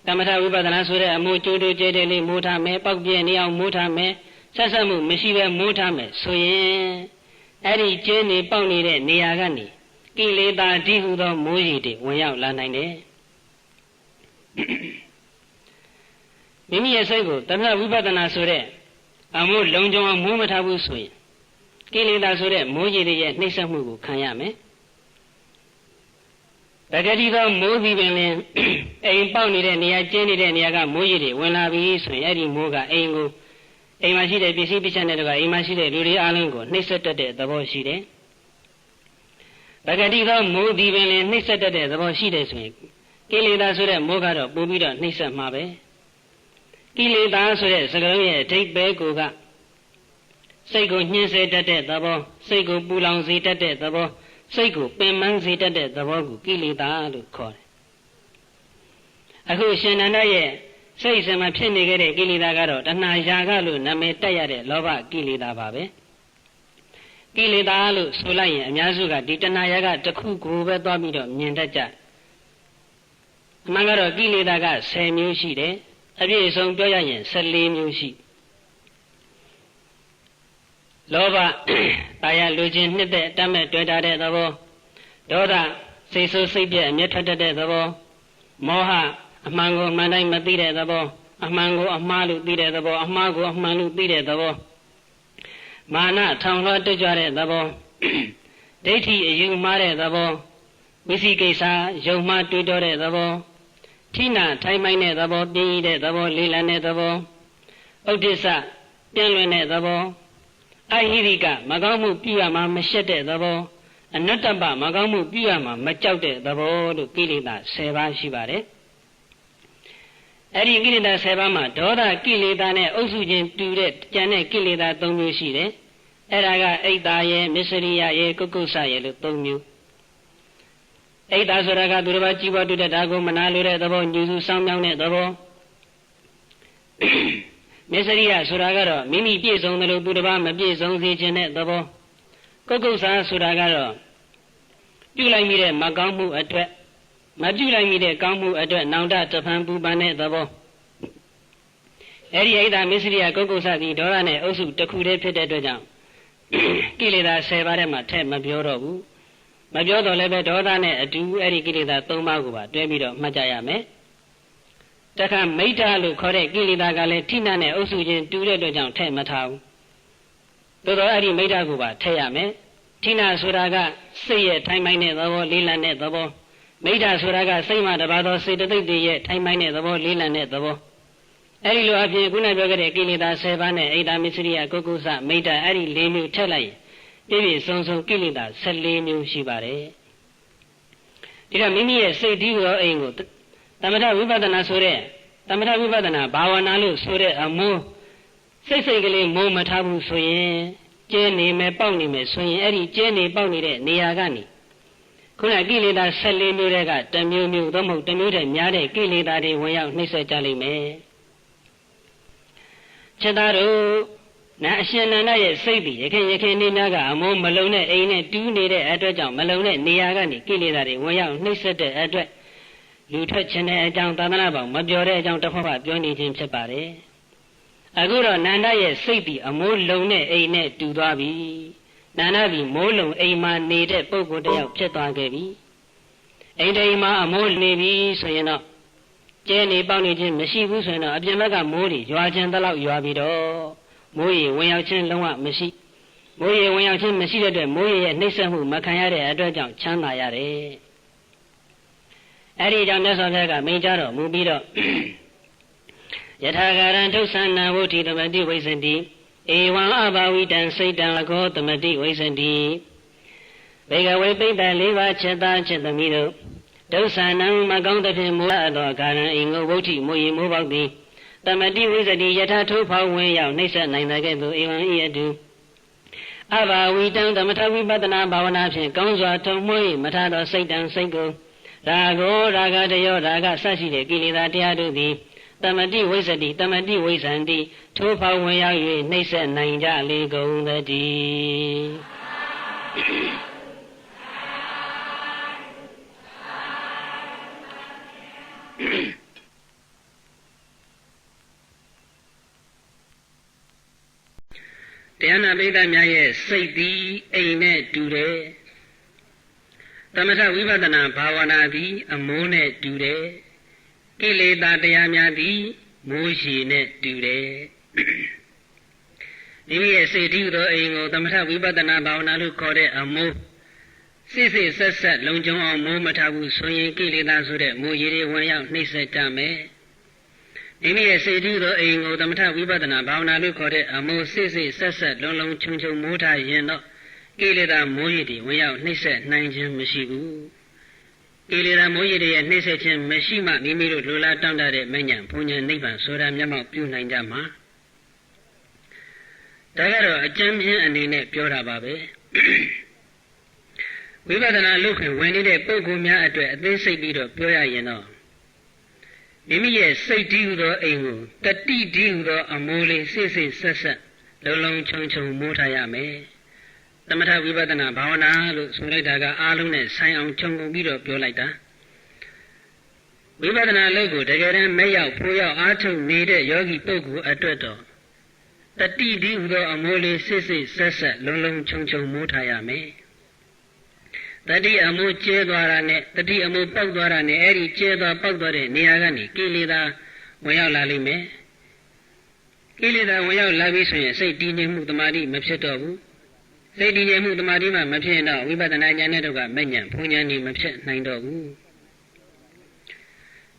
သမထဝိပဿနာဆိုတဲ့အမိုးကျိုးတိုးကျဲတဲ့လေးမိုးထားမယ်ပေါက်ပြဲနေအောင်မိုးထားမယ် ဆက်ဆက်မှုမရှိပဲမိုးထားမယ်ဆိုရင်အဲ့ဒီကျင်းနေပေါက်နေတဲ့နေရာကနေကိလေသာတိဟုသောမိုးရေတွေဝင်ရောက်လာနိုင်တယ်မိမိရဲ့စိတ်ကိုသမထဝိပဿနာဆိုတဲ့အမိုးလုံခြုံအောင်မိုးမထားဘူးဆိုရင်ကိလေသာဆိုတဲ့မိုးရေတွေရဲ့နှိမ့်ဆက်မှုကိုခံရမယ်တကယ်ဒီသောမိုးသည်ပင်လင်အိမ်ပေါက်နေတဲ့နေရာကျင်းနေတဲ့နေရာကမိုးရေတွေဝင်လာပြီဆိုရင်အဲ့ဒီမိုးကအိမ်မှာရှိတဲ့ပစ္စည်းပစ္စယနဲ့တကအိမ်မှာရှိတဲ့လူတွေအလုံးကိုနှိမ့်ဆက်တတ်တဲ့သဘောရှိတယ်တကယ်ဒီသောမိုးသည်ပင်လင်နှိမ့်ဆက်တတ်တဲ့သဘောရှိတယ်ဆိုရင်ကိလေသာဆိုတဲ့မိုးကတော့ပို့ပြီးတော့နှိမ့်ဆက်မှာပဲကိလေသာဆိုတဲ့စကားလုံးရဲ့အဓိပ္ပာယ်ကိုကစိတ်ကိုညှင်းဆဲတတ်တဲ့သဘောစိတ်ကိုပူလောင်စေတတ်တဲ့သဘောစိတ်ကိုပင်ပန်းစေတတ်တဲ့သဘောကိုကိလေသာလို့ခေါ်တယ်အခုရှင်နန္ဒရဲ့စိတ်စမှာဖြစ်နေခဲ့တဲ့ကိလေသာကတော့တဏှာရာဂလို့နာမည်တက်ရတဲ့လောဘကိလေသာပါပဲကိလေသာလို့ဆိုလိုက်ရင်အများစုကဒီတဏှာရာဂတစ်ခုကိုပဲသွားပြီးတော့မြင်တတ်ကြအမှန်ကတော့ကိလေသာက10မျိုးရှိတယ်အပြည့်အစုံပြောရရင်14မျိုးရှိလောဘတာယာလူချင်းနှစ်သက်တတ်မဲ့တွေ့တာတဲ့သဘောဒေါသစိတ်ဆိုးစိတ်ပြည့်အမျက်ထွက်တတ်တဲ့သဘောမောဟအမှန်ကိုမှန်တိုင်းမသိတဲ့သဘောအမှန်ကိုအမှားလို့သိတဲ့သဘောအမှားကိုအမှန်လို့သိတဲ့သဘောမာနထောင်လွှားတက်ကြွတဲ့သဘောဒိဋ္ဌိအယူမှားတဲ့သဘောဝိသိကိစ္စယုံမှားတွေးတောတဲ့သဘောထိနာထိုင်မိုင်းတဲ့သဘောပြင်းရတဲ့သဘောလေးလံတဲ့သဘောဥဒိစ္စပြန့်လွင်တဲ့သဘောအဟိရိကမကောင်းမှုပြုရမှာမရှက်တဲ့သဘောအနတ္တပမကောင်းမှုပြုရမှာမကြောက်တဲ့သဘောလို့ကိလေသာ10ပါးရှိပါတယ်အဲ့ဒီကိလေသာ10ပါးမှာဒေါသကိလေသာနဲ့အုပ်စုချင်းတူတဲ့ကျန်တဲ့ကိလေသာ3မျိုးရှိတယ်အဲ့ဒါကအိတ်တာရဲ့မစ္စရိယရဲ့ကုက္ကုဆရဲ့လို့3မျိုးအိတ်တာဆိုတာကသူတစ်ပါးကြည်ပေါ်တူတဲ့ဒါကိုမနာလိုတဲ့သဘောညူစုစောင်းမြောင်းတဲ့သဘောမစ္စရိယဆိုတာကတော့မိမိပြည့်စုံတယ်လို့သူတစ်ပါးမပြည့်စုံစေခြင်းတဲ့သဘောကုက္ကုဆဆိုတာကတော့ပြုလိုက်မိတဲ့မကောင်းမှုအတွက်မပြုလိုက်မိတဲ့ကောင်းမှုအတွက်နောင်တတဖန်ပူပန်တဲ့သဘောအဲ့ဒီအိဒါမစ္စရိယကုက္ကုဆသည်ဒေါသနဲ့အုပ်စုတစ်ခုတည်းဖြစ်တဲ့အတွက်ကြောင့်ကိလေသာ10ပါးထဲမှာထည့်မပြောတော့ဘူးမပြောတော့လည်းပဲဒေါသနဲ့အတူအဲ့ဒီကိလေသာ3ပါးကိုပါတွဲပြီးတော့မှတ်ကြရမယ်တခါမိဋ္ဌလို့ခေါ်တဲ့ကိလေသာကလည်းထိနာနဲ့အုပ်စုချင်းတူတဲ့အတွက်ကြောင့်ထည့်မထားဘူးသို့တော့အဲ့ဒီမိဋ္ဌကိုပါထည့်ရမယ်ထိနာဆိုတာကစိတ်ရဲ့ထိုင်မိုင်းတဲ့သဘောလေးလံတဲ့သဘောမိဋ္ဌဆိုတာကစိတ်မှတပါသောစေတသိက်တွေရဲ့ထိုင်မိုင်းတဲ့သဘောလေးလံတဲ့သဘောအဲ့ဒီလိုအပြင်ခုနပြောခဲ့တဲ့ကိလေသာ10ပါးနဲ့အိဒါမစ္စရိယကုက္ကုဆမိဋ္ဌအဲ့ဒီ4မျိုးထည့်လိုက်ပြည့်ပြည့်စုံစုံကိလေသာ14မျိုးရှိပါတယ်ဒီတော့မိမိရဲ့စိတ်ဓိရောအိမ်ကိုသမထဝိပဿနာဆိုတဲ့သမထဝိပဿနာဘာဝနာလို့ဆိုတဲ့အမိုးစိတ်ကလေးမိုးမထားဘူးဆိုရင်ကျဲနေမယ်ပေါက်နေမယ်ဆိုရင်အဲ့ဒီကျဲနေပေါက်နေတဲ့နေရာကနေခုနကိလေသာ14မျိုးတွေကတစ်မျိုးမျိုးသို့မဟုတ်တစ်မျိုးတည်းများတဲ့ကိလေသာတွေဝင်ရောက်နှိမ့်ဆက်ကြလိမ့်မယ်ခြေသားတို့နာအရှင်နန္ဒရဲ့စိတ်ပြီးရခင်နေများကအမိုးမလုံတဲ့အိမ်နဲ့တူးနေတဲ့အတွက်ကြောင့်မလုံတဲ့နေရာကနေကိလေသာတွေဝင်ရောက်နှိမ့်ဆက်တဲ့အတွက်လူထွက်ခြင်းတဲ့အကြောင်းသာသနာ့ဘောင်မပြောတဲ့အကြောင်းတစ်ဖက်ပြောနေခြင်းဖြစ်ပါတယ်အခုတော့နန္ဒရဲ့စိတ်ပြီးအမိုးလုံတဲ့အိမ်နဲ့တူသွားပြီနန္ဒပြီးမိုးလုံအိမ်မှာနေတဲ့ပုဂ္ဂိုလ်တယောက်ဖြစ်သွားခဲ့ပြီအိမ်တိမ်မှာအမိုးနေပြီဆိုရင်တော့ကျဲနေပေါက်နေခြင်းမရှိဘူးဆိုရင်တော့အပြင်ဘက်ကမိုးတွေရွာခြင်းတလောက်ရွာပြီးတော့မိုးရေဝင်ရောက်ခြင်းလုံးဝမရှိမိုးရေဝင်ရောက်ခြင်းမရှိတဲ့အတွက်မိုးရေရဲ့နှိမ့်ဆက်မှုမခံရတဲ့အတွက်ကြောင့်ချမ်းသာရတယ်အဲ့ဒီကြောင့်မြတ်စွာဘုရားကမိန့်ကြားတော်မူပြီးတော့ယထာဂရံထုသနာဝုဋ္ဌိသမတိဝိဇ္ဇန္တိဧဝံအဘာဝိတံစိတ်တံလခောသမတိဝိဇ္ဇန္တိဘေကဝေပိတ္တ၄ပါးချက်သားချက်သမီးတို့ဒုသနာမကောင်းသဖြင့်မူလသောဂရံအိငုဝုဋ္ဌိမိုးရေမိုးပေါက်သည်သမတိဝိဇ္ဇတိယထာထိုးဖောက်ဝင်ရောက်နှိမ့်ဆက်နိုင်တဲ့ကဲ့သို့ဧဝံဤအတုအဘာဝိတံသမထဝိပဿနာဘာဝနာဖြင့်ကောင်းစွာထုံမွေးမထသောစိတ်တံစိတ်ကိုရာဂောရာဂတယောရာဂဆရှိတဲ့ကိလေသာတရားတို့သည်သမတိဝိဇ္ဇတိသမတိဝိဇ္ဇန္တိထိုးဖောက်ဝင်ရောက်၍နှိမ့်ဆက်နိုင်ကြလေကုန်သတည်း တရားနာပိဋကများရဲ့စိတ်သည်အိမ်နဲ့တူတယ်သမထဝိပဿနာဘာဝနာသည်အမိုးနဲ့တူတယ်ကိလေသာတရားများသည်မိုးရေနဲ့တူတယ်မိမိရဲ့စိတ်တည်းသောအိမ်ကိုသမထဝိပဿနာဘာဝနာလို့ခေါ်တဲ့အမိုးစစ်စစ်ဆက်ဆက်လုံခြုံအောင်မိုးမထားဘူးဆိုရင်ကိလေသာဆိုတဲ့မိုးရေတွေဝင်ရောက်နှိမ့်ဆက်ကြမယ်မိမိရဲ့စိတ်တည်းသောအိမ်ကိုသမထဝိပဿနာဘာဝနာလို့ခေါ်တဲ့အမိုးစစ်စစ်ဆက်ဆက်လုံလုံခြုံခြုံမိုးထားရင်တော့ကိလေသာမိုးရေတွေဝင်ရောက်နှိမ့်ဆက်နိုင်ခြင်းမရှိဘူးကိလေသာမိုးရေတွေရဲ့နှိမ့်ဆက်ခြင်းမရှိမှမိမိတို့လိုလားတောင့်တတဲ့မဉ္ဇဉ်ဘုံဉ္ဇဉ်နိဗ္ဗာန်ဆိုတာမျက်မှောက်ပြုနိုင်ကြမှာဒါကတော့အကျဉ်းပြင်းအနေနဲ့ပြောတာပါပဲဝိပဿနာလုပ်ခင်ဝင်နေတဲ့ပုဂ္ဂိုလ်များအတွက်အသိစိတ်ပြီးတော့ပြောရရင်တော့မိမိရဲ့စိတ်တည်းဟူသောအိမ်ကိုတတိတည်းဟူသောအမိုးလေးစစ်စစ်ဆက်ဆက်လုံလုံခြုံခြုံမိုးထားရမယ်သမထဝိပဿနာဘာဝနာလို့ဆိုလိုက်တာကအားလုံးနဲ့ဆိုင်အောင်ခြုံငုံပြီးတော့ပြောလိုက်တာဝိပဿနာလုပ်ကိုတကယ်တမ်းမဲ့ရောက်ဖိုးရောက်အားထုတ်နေတဲ့ယောဂီပုဂ္ဂိုလ်အတွက်တော့တတိတည်းဟူသောအမိုးလေးစစ်စစ်ဆက်ဆက်လုံလုံခြုံခြုံမိုးထားရမယ်တတိအမိုးကျဲသွားတာနဲ့တတိအမိုးပေါက်သွားတာနဲ့အဲ့ဒီကျဲသွားပေါက်သွားတဲ့နေရာကနေကိလေသာဝင်ရောက်လာလိမ့်မယ်ကိလေသာဝင်ရောက်လာပြီဆိုရင်စိတ်တည်ငြိမ်မှုတမာတိမဖြစ်တော့ဘူးစိတ်တည်ငြိမ်မှုတမာတိမှမဖြစ်တော့ဝိပဿနာဉာဏ်နဲ့တော့ကမဉ္ဇဉ်ဘုံဉာဏ်นี่မဖြစ်နိုင်တော့ဘူး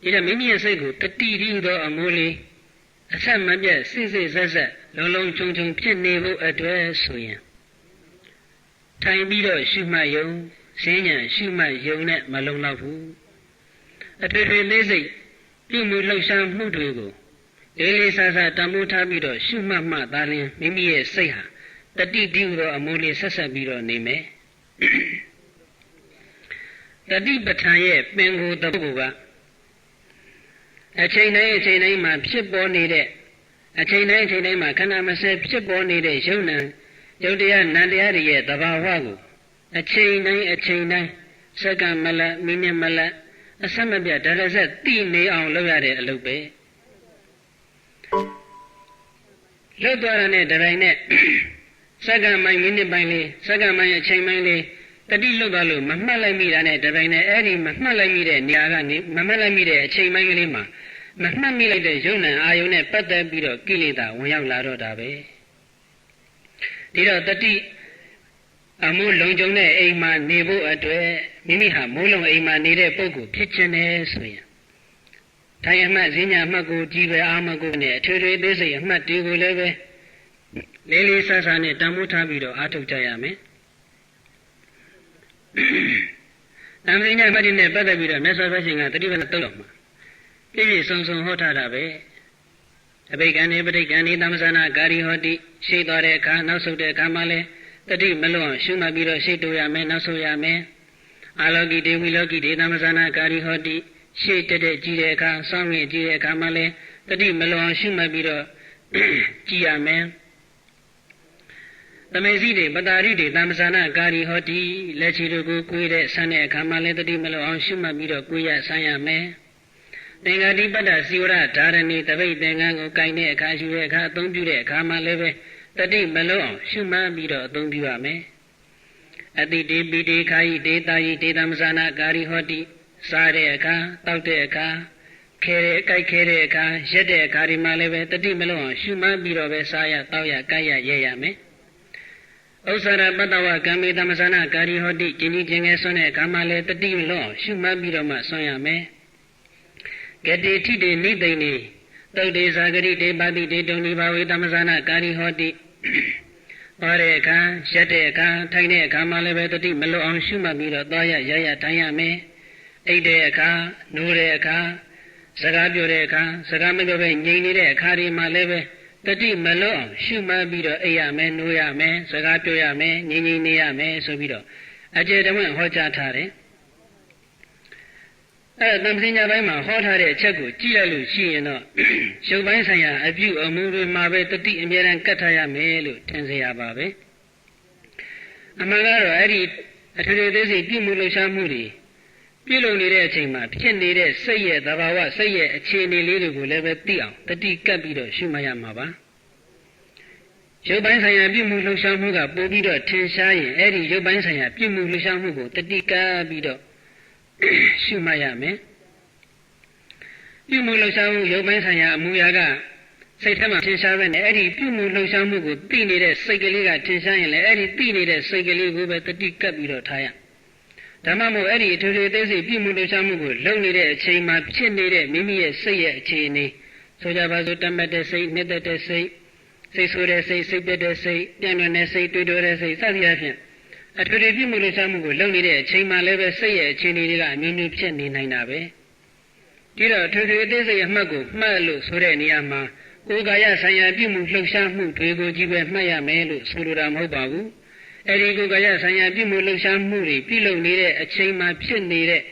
ဒီတော့မိမိရဲ့စိတ်ကိုတတိတည်းသောအမိုးလေးအဆက်မပြတ်စစ်စစ်ဆက်ဆက်လုံလုံခြုံခြုံဖြစ်နေဖို့အတွက်ဆိုရင်ထိုင်ပြီးတော့ရှုမှတ်ယုံစဉ္ညာရှုမှတ်ယုံနဲ့မလုံလောက်ဘူးအထွေထွေလေးစိတ်ပြုမှုလှုပ်ရှားမှုတွေကိုလေးလေးစားစားတမိုးထားပြီးတော့ရှုမှတ်မှသာလျှင်မိမိရဲ့စိတ်ဟာတတိတည်းသောအမိုးလေးဆက်ဆက်ပြီးတော့နေမယ်တတိပဋ္ဌာန်ရဲ့ပင်ကိုယ်တပုဂ္ဂိုလ်ကအချိန်တိုင်းမှာဖြစ်ပေါ်နေတဲ့အချိန်တိုင်းမှာခဏမစဲဖြစ်ပေါ်နေတဲ့ယုံနံယုတ်တရားနံတရားတွေရဲ့သဘာဝကိုအချိန်တိုင်းစက္ကန့်မလမိနစ်မလအဆက်မပြတ်ဒါရဆက်သိနေအောင်လုပ်ရတဲ့အလုပ်ပဲလွတ်သွားတဲ့တိုင်းနဲ့စက္ကန့်ပိုင်းမိနစ်ပိုင်းလေးစက္ကန့်ပိုင်းအချိန်ပိုင်းလေးတတိလွတ်သွားလို့မမှတ်လိုက်မိတာနဲ့တိုင်းနဲ့အဲ့ဒီမမှတ်လိုက်မိတဲ့နေရာကနေမမှတ်လိုက်မိတဲ့အချိန်ပိုင်းကလေးမှာမမှတ်မိလိုက်တဲ့ယုံနံအာယုံနဲ့ပတ်သက်ပြီးတော့ကိလေသာဝင်ရောက်လာတော့တာပဲဒီတော့တတိအမိုးလုံခြုံတဲ့အိမ်မှာနေဖို့အတွက်မိမိဟာမိုးလုံအိမ်မှာနေတဲ့ပုဂ္ဂိုလ်ဖြစ်ခြင်းနဲ့ဆိုရင်ထိုင်အမှတ်ဈဉ္ညာအမှတ်ကိုကြည်ပဲအာမကိုနဲ့အထွေထွေသေးစိတ်အမှတ်တွေကိုလည်းပဲလေးလေးဆဆနဲ့တန်ဖိုးထားပြီးတော့အားထုတ်ကြရမယ်တန်ဖိုးညမှတ်တဲ့ပတ်သက်ပြီးတော့မြတ်စွာဘုရားရှင်ကတတိပ္ပဏတုတ်တော်မှာပြည့်ပြည့်စုံစုံဟောထားတာပဲအဘိက္ခဏေပဋိက္ခဏေသမ္မဇာနာကာရီဟောတိရှိသွားတဲ့အခါနောက်ဆုတ်တဲ့အခါမှာလဲတတိမလွတ်အောင်ရှုမှတ်ပြီးတော့ရှိတိုးရမယ်နောက်ဆုတ်ရမယ်အာလောကိတေဝိလောကိတေသမ္မဇာနာကာရီဟောတိရှိတဲ့ကြည့်တဲ့အခါစောင့်မြင်ကြည့်တဲ့အခါမှာလဲတတိမလွတ်အောင်ရှုမှတ်ပြီးတော့ကြည့်ရမယ်သမေစီတွေပတာရိတွေသမ္မဇာနာကာရီဟောတိလက်ချီတို့ကိုကိုွေးတဲ့ဆန်းတဲ့အခါမှာလဲတတိမလွတ်အောင်ရှုမှတ်ပြီးတော့ကိုွေးရဆန်းရမယ်သင်္ဃာတိပတ္တစီဝရဓာရဏီတပိတ်သင်္ကန်းကိုကိုင်တဲ့အခါရှုတဲ့အခါအသုံးပြုတဲ့အခါမှာလည်းပဲတတိမလုံးအောင်ရှုမှတ်ပြီးတော့အသုံးပြုရမယ်အတိတေပိတေခာယိတေတာယိတေသမဇာနာကာရီဟောတိစားတဲ့အခါတောက်တဲ့အခါခဲတဲ့ကြိုက်ခဲတဲ့အခါရက်တဲ့အခါဒီမှာလည်းပဲတတိမလုံးအောင်ရှုမှတ်ပြီးတော့ပဲစားရတောက်ရကြိုက်ရရဲရမယ်ဥစ္စာရပတ္တဝကံမေသမဇာနာကာရီဟောတိကျင်ကြီးကျင်ငယ်ဆွမ်းတဲ့အခါမှာလည်းတတိမလုံးအောင်ရှုမှတ်ပြီးတော့မှဆွမ်းရမယ်ဂတိထိတေနိသိနေသုတ်တေဇာဂရိတေပါတိတေတုန်ဒီဘာဝေသမဇာနာကာရီဟောတိပါတဲ့အခါရက်တဲ့အခါထိုင်တဲ့အခါမှလည်းပဲတတိမလွတ်အောင်ရှုမှတ်ပြီးတော့သွားရရရထိုင်ရမယ်အိတ်တဲ့အခါနိုးတဲ့အခါစကားပြောတဲ့အခါစကားမပြောဘဲငြိမ်နေတဲ့အခါဒီမှာလည်းပဲတတိမလွတ်အောင်ရှုမှတ်ပြီးတော့အိပ်ရမယ်နိုးရမယ်စကားပြောရမယ်ငြိမ်ငြိမ်နေရမယ်ဆိုပြီးတော့အကျေတဝင့်ဟောကြားထားတယ်အဲ့ဒါသံသညာပိုင်းမှာဟောထားတဲ့အချက်ကိုကြည့်လိုက်လို့ရှိရင်တော့ရုပ်ပိုင်းဆိုင်ရာအပြုအမူတွေမှာပဲတတိအမြဲတမ်းကတ်ထားရမယ်လို့ထင်စေရပါပဲအမှန်ကတော့အဲ့ဒီအထွေထွေသေးစိတ်ပြုမှုလှုပ်ရှားမှုတွေပြုလုပ်နေတဲ့အချိန်မှာဖြစ်နေတဲ့စိတ်ရဲ့သဘာဝစိတ်ရဲ့အခြေအနေလေးတွေကိုလည်းပဲသိအောင်တတိကတ်ပြီးတော့ရှုမှတ်ရမှာပါ ရုပ်ပိုင်းဆိုင်ရာပြုမှုလှုပ်ရှားမှုကပိုပြီးတော့ထင်ရှားရင်အဲ့ဒီရုပ်ပိုင်းဆိုင်ရာပြုမှုလှုပ်ရှားမှုကိုတတိကပြီးတော့ရှုမှတ်ရမယ်ပြုမှုလှုပ်ရှားမှုရုပ်ပိုင်းဆိုင်ရာအမူအရာကစိတ်ထဲမှာထင်ရှားပဲနဲ့အဲ့ဒီပြုမှုလှုပ်ရှားမှုကိုသိနေတဲ့စိတ်ကလေးကထင်ရှားရင်လည်းအဲ့ဒီသိနေတဲ့စိတ်ကလေးကိုပဲတတိကပ်ပြီးတော့ထားရဒါမှမဟုတ်အဲ့ဒီအထွေထွေသေးစိတ်ပြုမှုလှုပ်ရှားမှုကိုလုပ်နေတဲ့အချိန်မှာဖြစ်နေတဲ့မိမိရဲ့စိတ်ရဲ့အခြေအနေဆိုကြပါစို့တမတ်တဲ့စိတ်နှစ်သက်တဲ့စိတ်စိတ်ဆိုးတဲ့စိတ်စိတ်ပြတ်တဲ့စိတ်ပြန့်လွင်တဲ့စိတ်တွေးတောတဲ့စိတ်စသည်အဖြစ်အထွေထွေပြုမှုလှုပ်ရှားမှုကိုလုပ်နေတဲ့အချိန်မှာလည်းပဲစိတ်ရဲ့အခြေအနေတွေကအမျိုးမျိုးဖြစ်နေနိုင်တာပဲဒီတော့အထွေထွေအသေးစိတ်အမှတ်ကိုမှတ်လို့ဆိုတဲ့နေရာမှာကိုယ်ကာယဆိုင်ရာပြုမှုလှုပ်ရှားမှုတွေကိုကြီးပဲမှတ်ရမယ်လို့ဆိုလိုတာမဟုတ်ပါဘူးအဲဒီကိုယ်ကာယဆိုင်ရာပြုမှုလှုပ်ရှားမှုတွေပြုလုပ်နေတဲ့အချိန်မှာဖြစ်နေတဲ့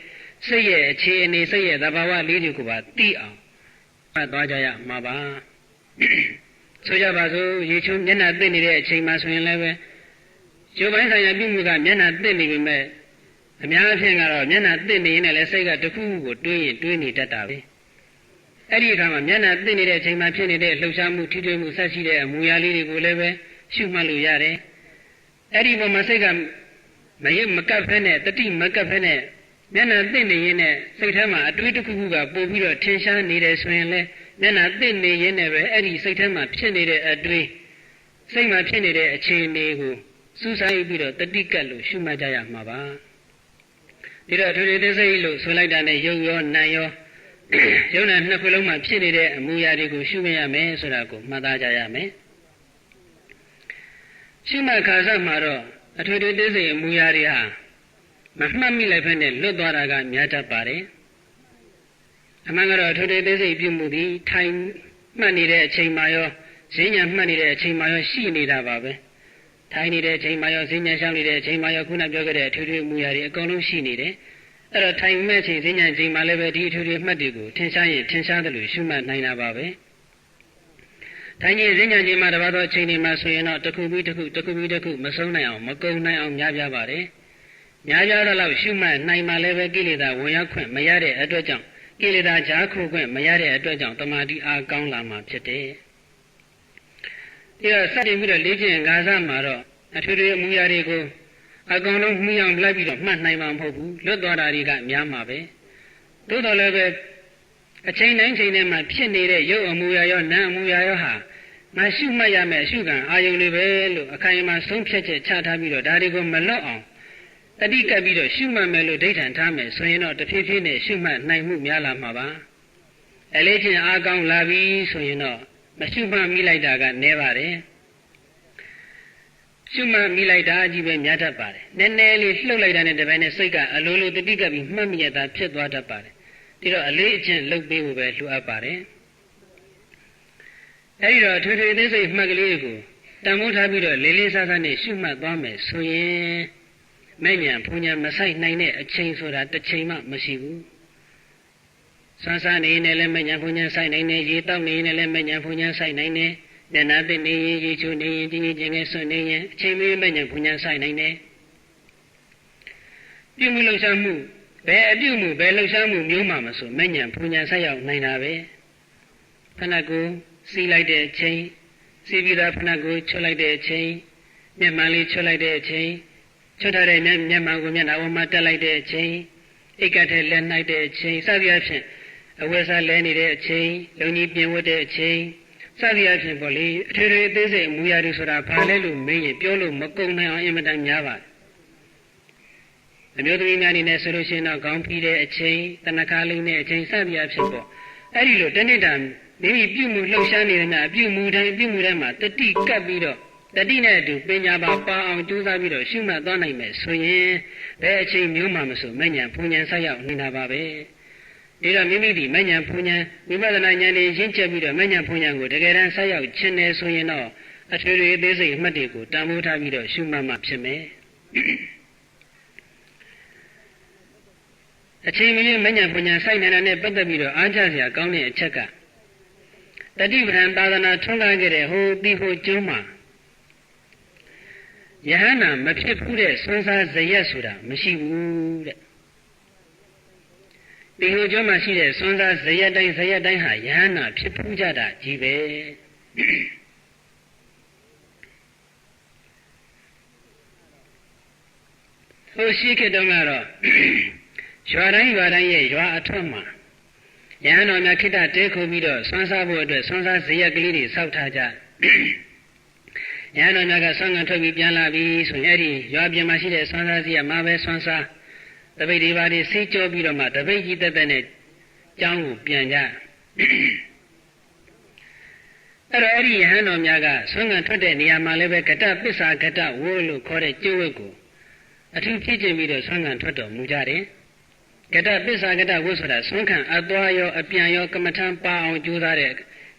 စိတ်ရဲ့အခြေအနေစိတ်ရဲ့သဘာဝလေးတွေကိုပါသိအောင်မှတ်သွားကြရမှာပါဆိုကြပါစို့ရေချုံမျက်နှာသိနေတဲ့အချိန်မှာဆိုရင်လည်းပဲရုပ်ပိုင်းဆိုင်ရာပြုမှုကမျက်နှာသိနေပေမဲ့အများအပြားကတော့မျက်နှာသိနေရင်လည်းစိတ်ကတစ်ခုခုကိုတွေးရင်တွေးနေတတ်တာပဲအဲ့ဒီအခါမှာမျက်နှာသိနေတဲ့အချိန်မှာဖြစ်နေတဲ့လှုပ်ရှားမှုထိတွေ့မှုဆက်ရှိတဲ့အမူအရာလေးတွေကိုလည်းပဲရှုမှတ်လို့ရတယ်အဲ့ဒီပုံမှာစိတ်ကမရမကပ်ဖဲနဲ့တတိမကပ်ဖဲနဲ့မျက်နှာသိနေရင်နဲ့စိတ်ထဲမှာအတွေးတစ်ခုခုကပို့ပြီးတော့ထင်ရှားနေတယ်ဆိုရင်လည်းမျက်နှာသိနေရင်လည်းပဲအဲ့ဒီစိတ်ထဲမှာဖြစ်နေတဲ့အတွေးစိတ်မှာဖြစ်နေတဲ့အခြေအနေကိုစူးစိုက်ပြီးတော့တတိကပ်လို့ရှုမှတ်ကြရမှာပါဒီတော့ထွေထွေသေးစိတ်လို့ဆိုလိုက်တာနဲ့ရုပ်ရောနာမ်ရောယုံနာနှစ်ခုလုံးမှာဖြစ်နေတဲ့အမူအရာတွေကိုရှုမှတ်ရမယ်ဆိုတာကိုမှတ်သားကြရမယ်ရှုမှတ်ခါစမှာတော့အထွေထွေသေးစိတ်အမူအရာတွေဟာမမှတ်မိလိုက်ဖက်နဲ့လွတ်သွားတာကများတတ်ပါတယ်အမှန်ကတော့အထွေထွေသေးစိတ်ပြုမှုသည်ထိုင်မှတ်နေတဲ့အချိန်မှာရောဈဉ္ညာမှတ်နေတဲ့အချိန်မှာရောရှိနေတာပါပဲထိုင်နေတဲ့အချိန်မှာရောဈဉ္ညာရှောင်းနေတဲ့အချိန်မှာရောခုနပြောခဲ့တဲ့အထွေထွေအမူအရာတွေအကုန်လုံးရှိနေတယ်အဲ့တော့ထိုင်မဲ့ချိန်ဈဉ္ညာချိန်မှာလည်းပဲဒီအထွေထွေမှတ်တွေကိုထင်ရှားရင်ထင်ရှားတယ်လို့ရှုမှတ်နိုင်တာပါပဲထိုင်ရင်ဈဉ္ညာချိန်မှာတပါးသောအချိန်တွေမှာဆိုရင်တော့တစ်ခုပြီးတစ်ခုတစ်ခုပြီးတစ်ခုမဆုံးနိုင်အောင်မကုန်နိုင်အောင်များပြားပါတယ်များပြားတော့လို့ရှုမှတ်နိုင်မှလည်းပဲကိလေသာဝင်ရောက်ခွင့်မရတဲ့အတွက်ကြောင့်ကိလေသာကြားခုခွင့်မရတဲ့အတွက်ကြောင့်တမာတိအားကောင်းလာမှာဖြစ်တယ်ဒီတော့စတင်ပြီးတော့လေ့ကျင့်ခါစားမှာတော့အထွေထွေအမူအရာတွေကိုအကုန်လုံးမှီအောင်လိုက်ပြီးတော့မှတ်နိုင်မှာမဟုတ်ဘူးလွတ်သွားတာတွေကများမှာပဲသို့တော်လည်းပဲအချိန်တိုင်းချိန်တိုင်းမှာဖြစ်နေတဲ့ရုပ်အမူအရာရောနာမ်အမူအရာရောဟာငါရှုမှတ်ရမယ်အရှုခံအာယုန်တွေပဲလို့အခိုင်အမာဆုံးဖြတ်ချက်ချထားပြီးတော့ဒါတွေကိုမလွတ်အောင်တတိကပ်ပြီးတော့ရှုမှတ်မယ်လို့ဒိဋ္ဌံထားမယ်ဆိုရင်တော့တဖြည်းဖြည်းနဲ့ရှုမှတ်နိုင်မှုများလာမှာပါအလေးချင်းအားကောင်းလာပြီဆိုရင်တော့မရှုမှတ်မိလိုက်တာကနည်းပါတယ်ရှုမှတ်မိလိုက်တာကြီးပဲများတတ်ပါတယ်နည်းနည်းလေးလှုပ်လိုက်တာနဲ့တပိုင်းနဲ့စိတ်ကအလိုလိုတတိကပ်ပြီးမှတ်မိရတာဖြစ်သွားတတ်ပါတယ်ဒီတော့အလေးအကျင့်လုပ်ပေးဖို့ပဲလိုအပ်ပါတယ်အဲဒီတော့ထွေထွေသေးစိတ်မှတ်ကလေးကိုတန်ဖိုးထားပြီးတော့လေးလေးစားစားနဲ့ရှုမှတ်သွားမယ်ဆိုရင်မဲ့မြန်ဘုံညာမဆိုင်နိုင်တဲ့အချိန်ဆိုတာတစ်ချိန်မှမရှိဘူးဆန်းဆန်းနေနေလည်းမဲ့ညာဘုံညာဆိုင်နိုင်နေရေတောက်နေနေလည်းမဲ့ညာဘုံညာဆိုင်နိုင်နေဉာဏ်သိနေရင်ရေချိုနေရင်ကြီးကြီးငယ်ဆွနေရင်အချိန်မီမဲ့ညာဘုံညာဆိုင်နိုင်နေပြုမှုလှုပ်ရှားမှုဘယ်အပြုမှုဘယ်လှုပ်ရှားမှုမျိုးမှမဆိုမဲ့ညာဘုံညာဆက်ရောက်နိုင်တာပဲခဏကိုစီးလိုက်တဲ့အချိန်စီးပြီးသားခဏကိုချွတ်လိုက်တဲ့အချိန်မျက်မှန်လေးချွတ်လိုက်တဲ့အချိန်ချွတ်ထားတဲ့မျက်မှန်ကိုမျက်နှာပေါ်မှာတက်လိုက်တဲ့အချိန်အိတ်ကထဲလက်နှိုက်တဲ့အချိန်စသည်အဖြစ်အဝတ်စားလဲနေတဲ့အချိန်လုံကြီးပြင်ဝတ်တဲ့အချိန်စသည်အဖြစ်ပေါ့လေအထွေထွေအသေးစိတ်အမူအရာတွေဆိုတာဘာလဲလို့မေးရင်ပြောလို့မကုန်နိုင်အောင်အင်မတန်များပါတယ်အမျိုးသမီးများအနေနဲ့ဆိုလို့ရှိရင်တော့ခေါင်းဖိတဲ့အချိန်တနခါလိမ့်တဲ့အချိန်စသည်အဖြစ်ပေါ့အဲ့ဒီလိုတနေ့တာမိမိပြုမှုလှုပ်ရှားနေတဲ့များပြုမှုတိုင်းမှာတတိကပ်ပြီးတော့တတိနဲ့အတူပညာပါအောင်ကြိုးစားပြီးတော့ရှုမှတ်သွားနိုင်မယ်ဆိုရင်ဘယ်အချိန်မျိုးမှမဆိုမဉ္ဇဉ်ဘုံဉ္ဇဉ်ဆက်ရောက်နေတာပါပဲဒီတော့မိမိဒီမဉ္ဇဉ်ဘုံဉ္ဇဉ်ဝိပဿနာဉာဏ်လေးရင့်ကျက်ပြီးတော့မဉ္ဇဉ်ဘုံဉ္ဇဉ်ကိုတကယ်တမ်းဆက်ရောက်ခြင်းတယ်ဆိုရင်တော့အထွေထွေအသေးစိတ်အမှတ်တွေကိုတန်ဖိုးထားပြီးတော့ရှုမှတ်မှဖြစ်မယ်အချိန်မီမဉ္ဇဉ်ဘုံဉ္ဇဉ်စိုက်နေတာနဲ့ပတ်သက်ပြီးတော့အားကျစရာကောင်းတဲ့အချက်ကတတိပဌာန်သာသနာထွန်းကားခဲ့တဲ့ဟိုဒီဟိုကျွန်းမှာယဟန္တာမဖြစ်ဘူးတဲ့စွန်းစားဇယက်ဆိုတာမရှိဘူးတဲ့ဒီဟိုကျွန်းမှာရှိတဲ့စွန်းစားဇယက်တိုင်းဟာယဟန္တာဖြစ်ဘူးကြတာကြီးပဲ ဟိုရှိခေတ္တကတော့ရွာတိုင်းရဲ့ရွာအထွတ်မှာယဟန်တော်များခိတ္တတဲခိုးပြီးတော့ဆွမ်းစားဖို့အတွက်ဆွမ်းစားဇေယျကလေးတွေစောက်ထားကြယဟန်တော်များကဆွမ်းကန်ထုတ်ပြီးပြန်လာပြီးဆိုရင်အဲ့ဒီရွာပြင်မှာရှိတဲ့ဆွမ်းစားဇေယျမှာပဲဆွမ်းစားတပိတ်ဒီပါတွေဆေးကြောပြီးတော့မှတပိတ်ကြီးတက်တက်နဲ့ကျောင်းကိုပြန်ကြအဲ့တော့အဲ့ဒီယဟန်တော်များကဆွမ်းကန်ထွက်တဲ့နေရာမှာလည်းပဲကတ္တပစ္စာကတ္တဝိုးလို့ခေါ်တဲ့ကျင့်ဝတ်ကိုအထူးဖြစ်ကျင်ပြီးတော့ဆွမ်းခံထွက်တော်မူကြတယ်။ကတ္တပစ္စာကတ္တဝိဆိုတာဆွမ်းခံအသွားရောအပြန်ရောကမ္မထံပါအောင်ကြိုးစားတဲ့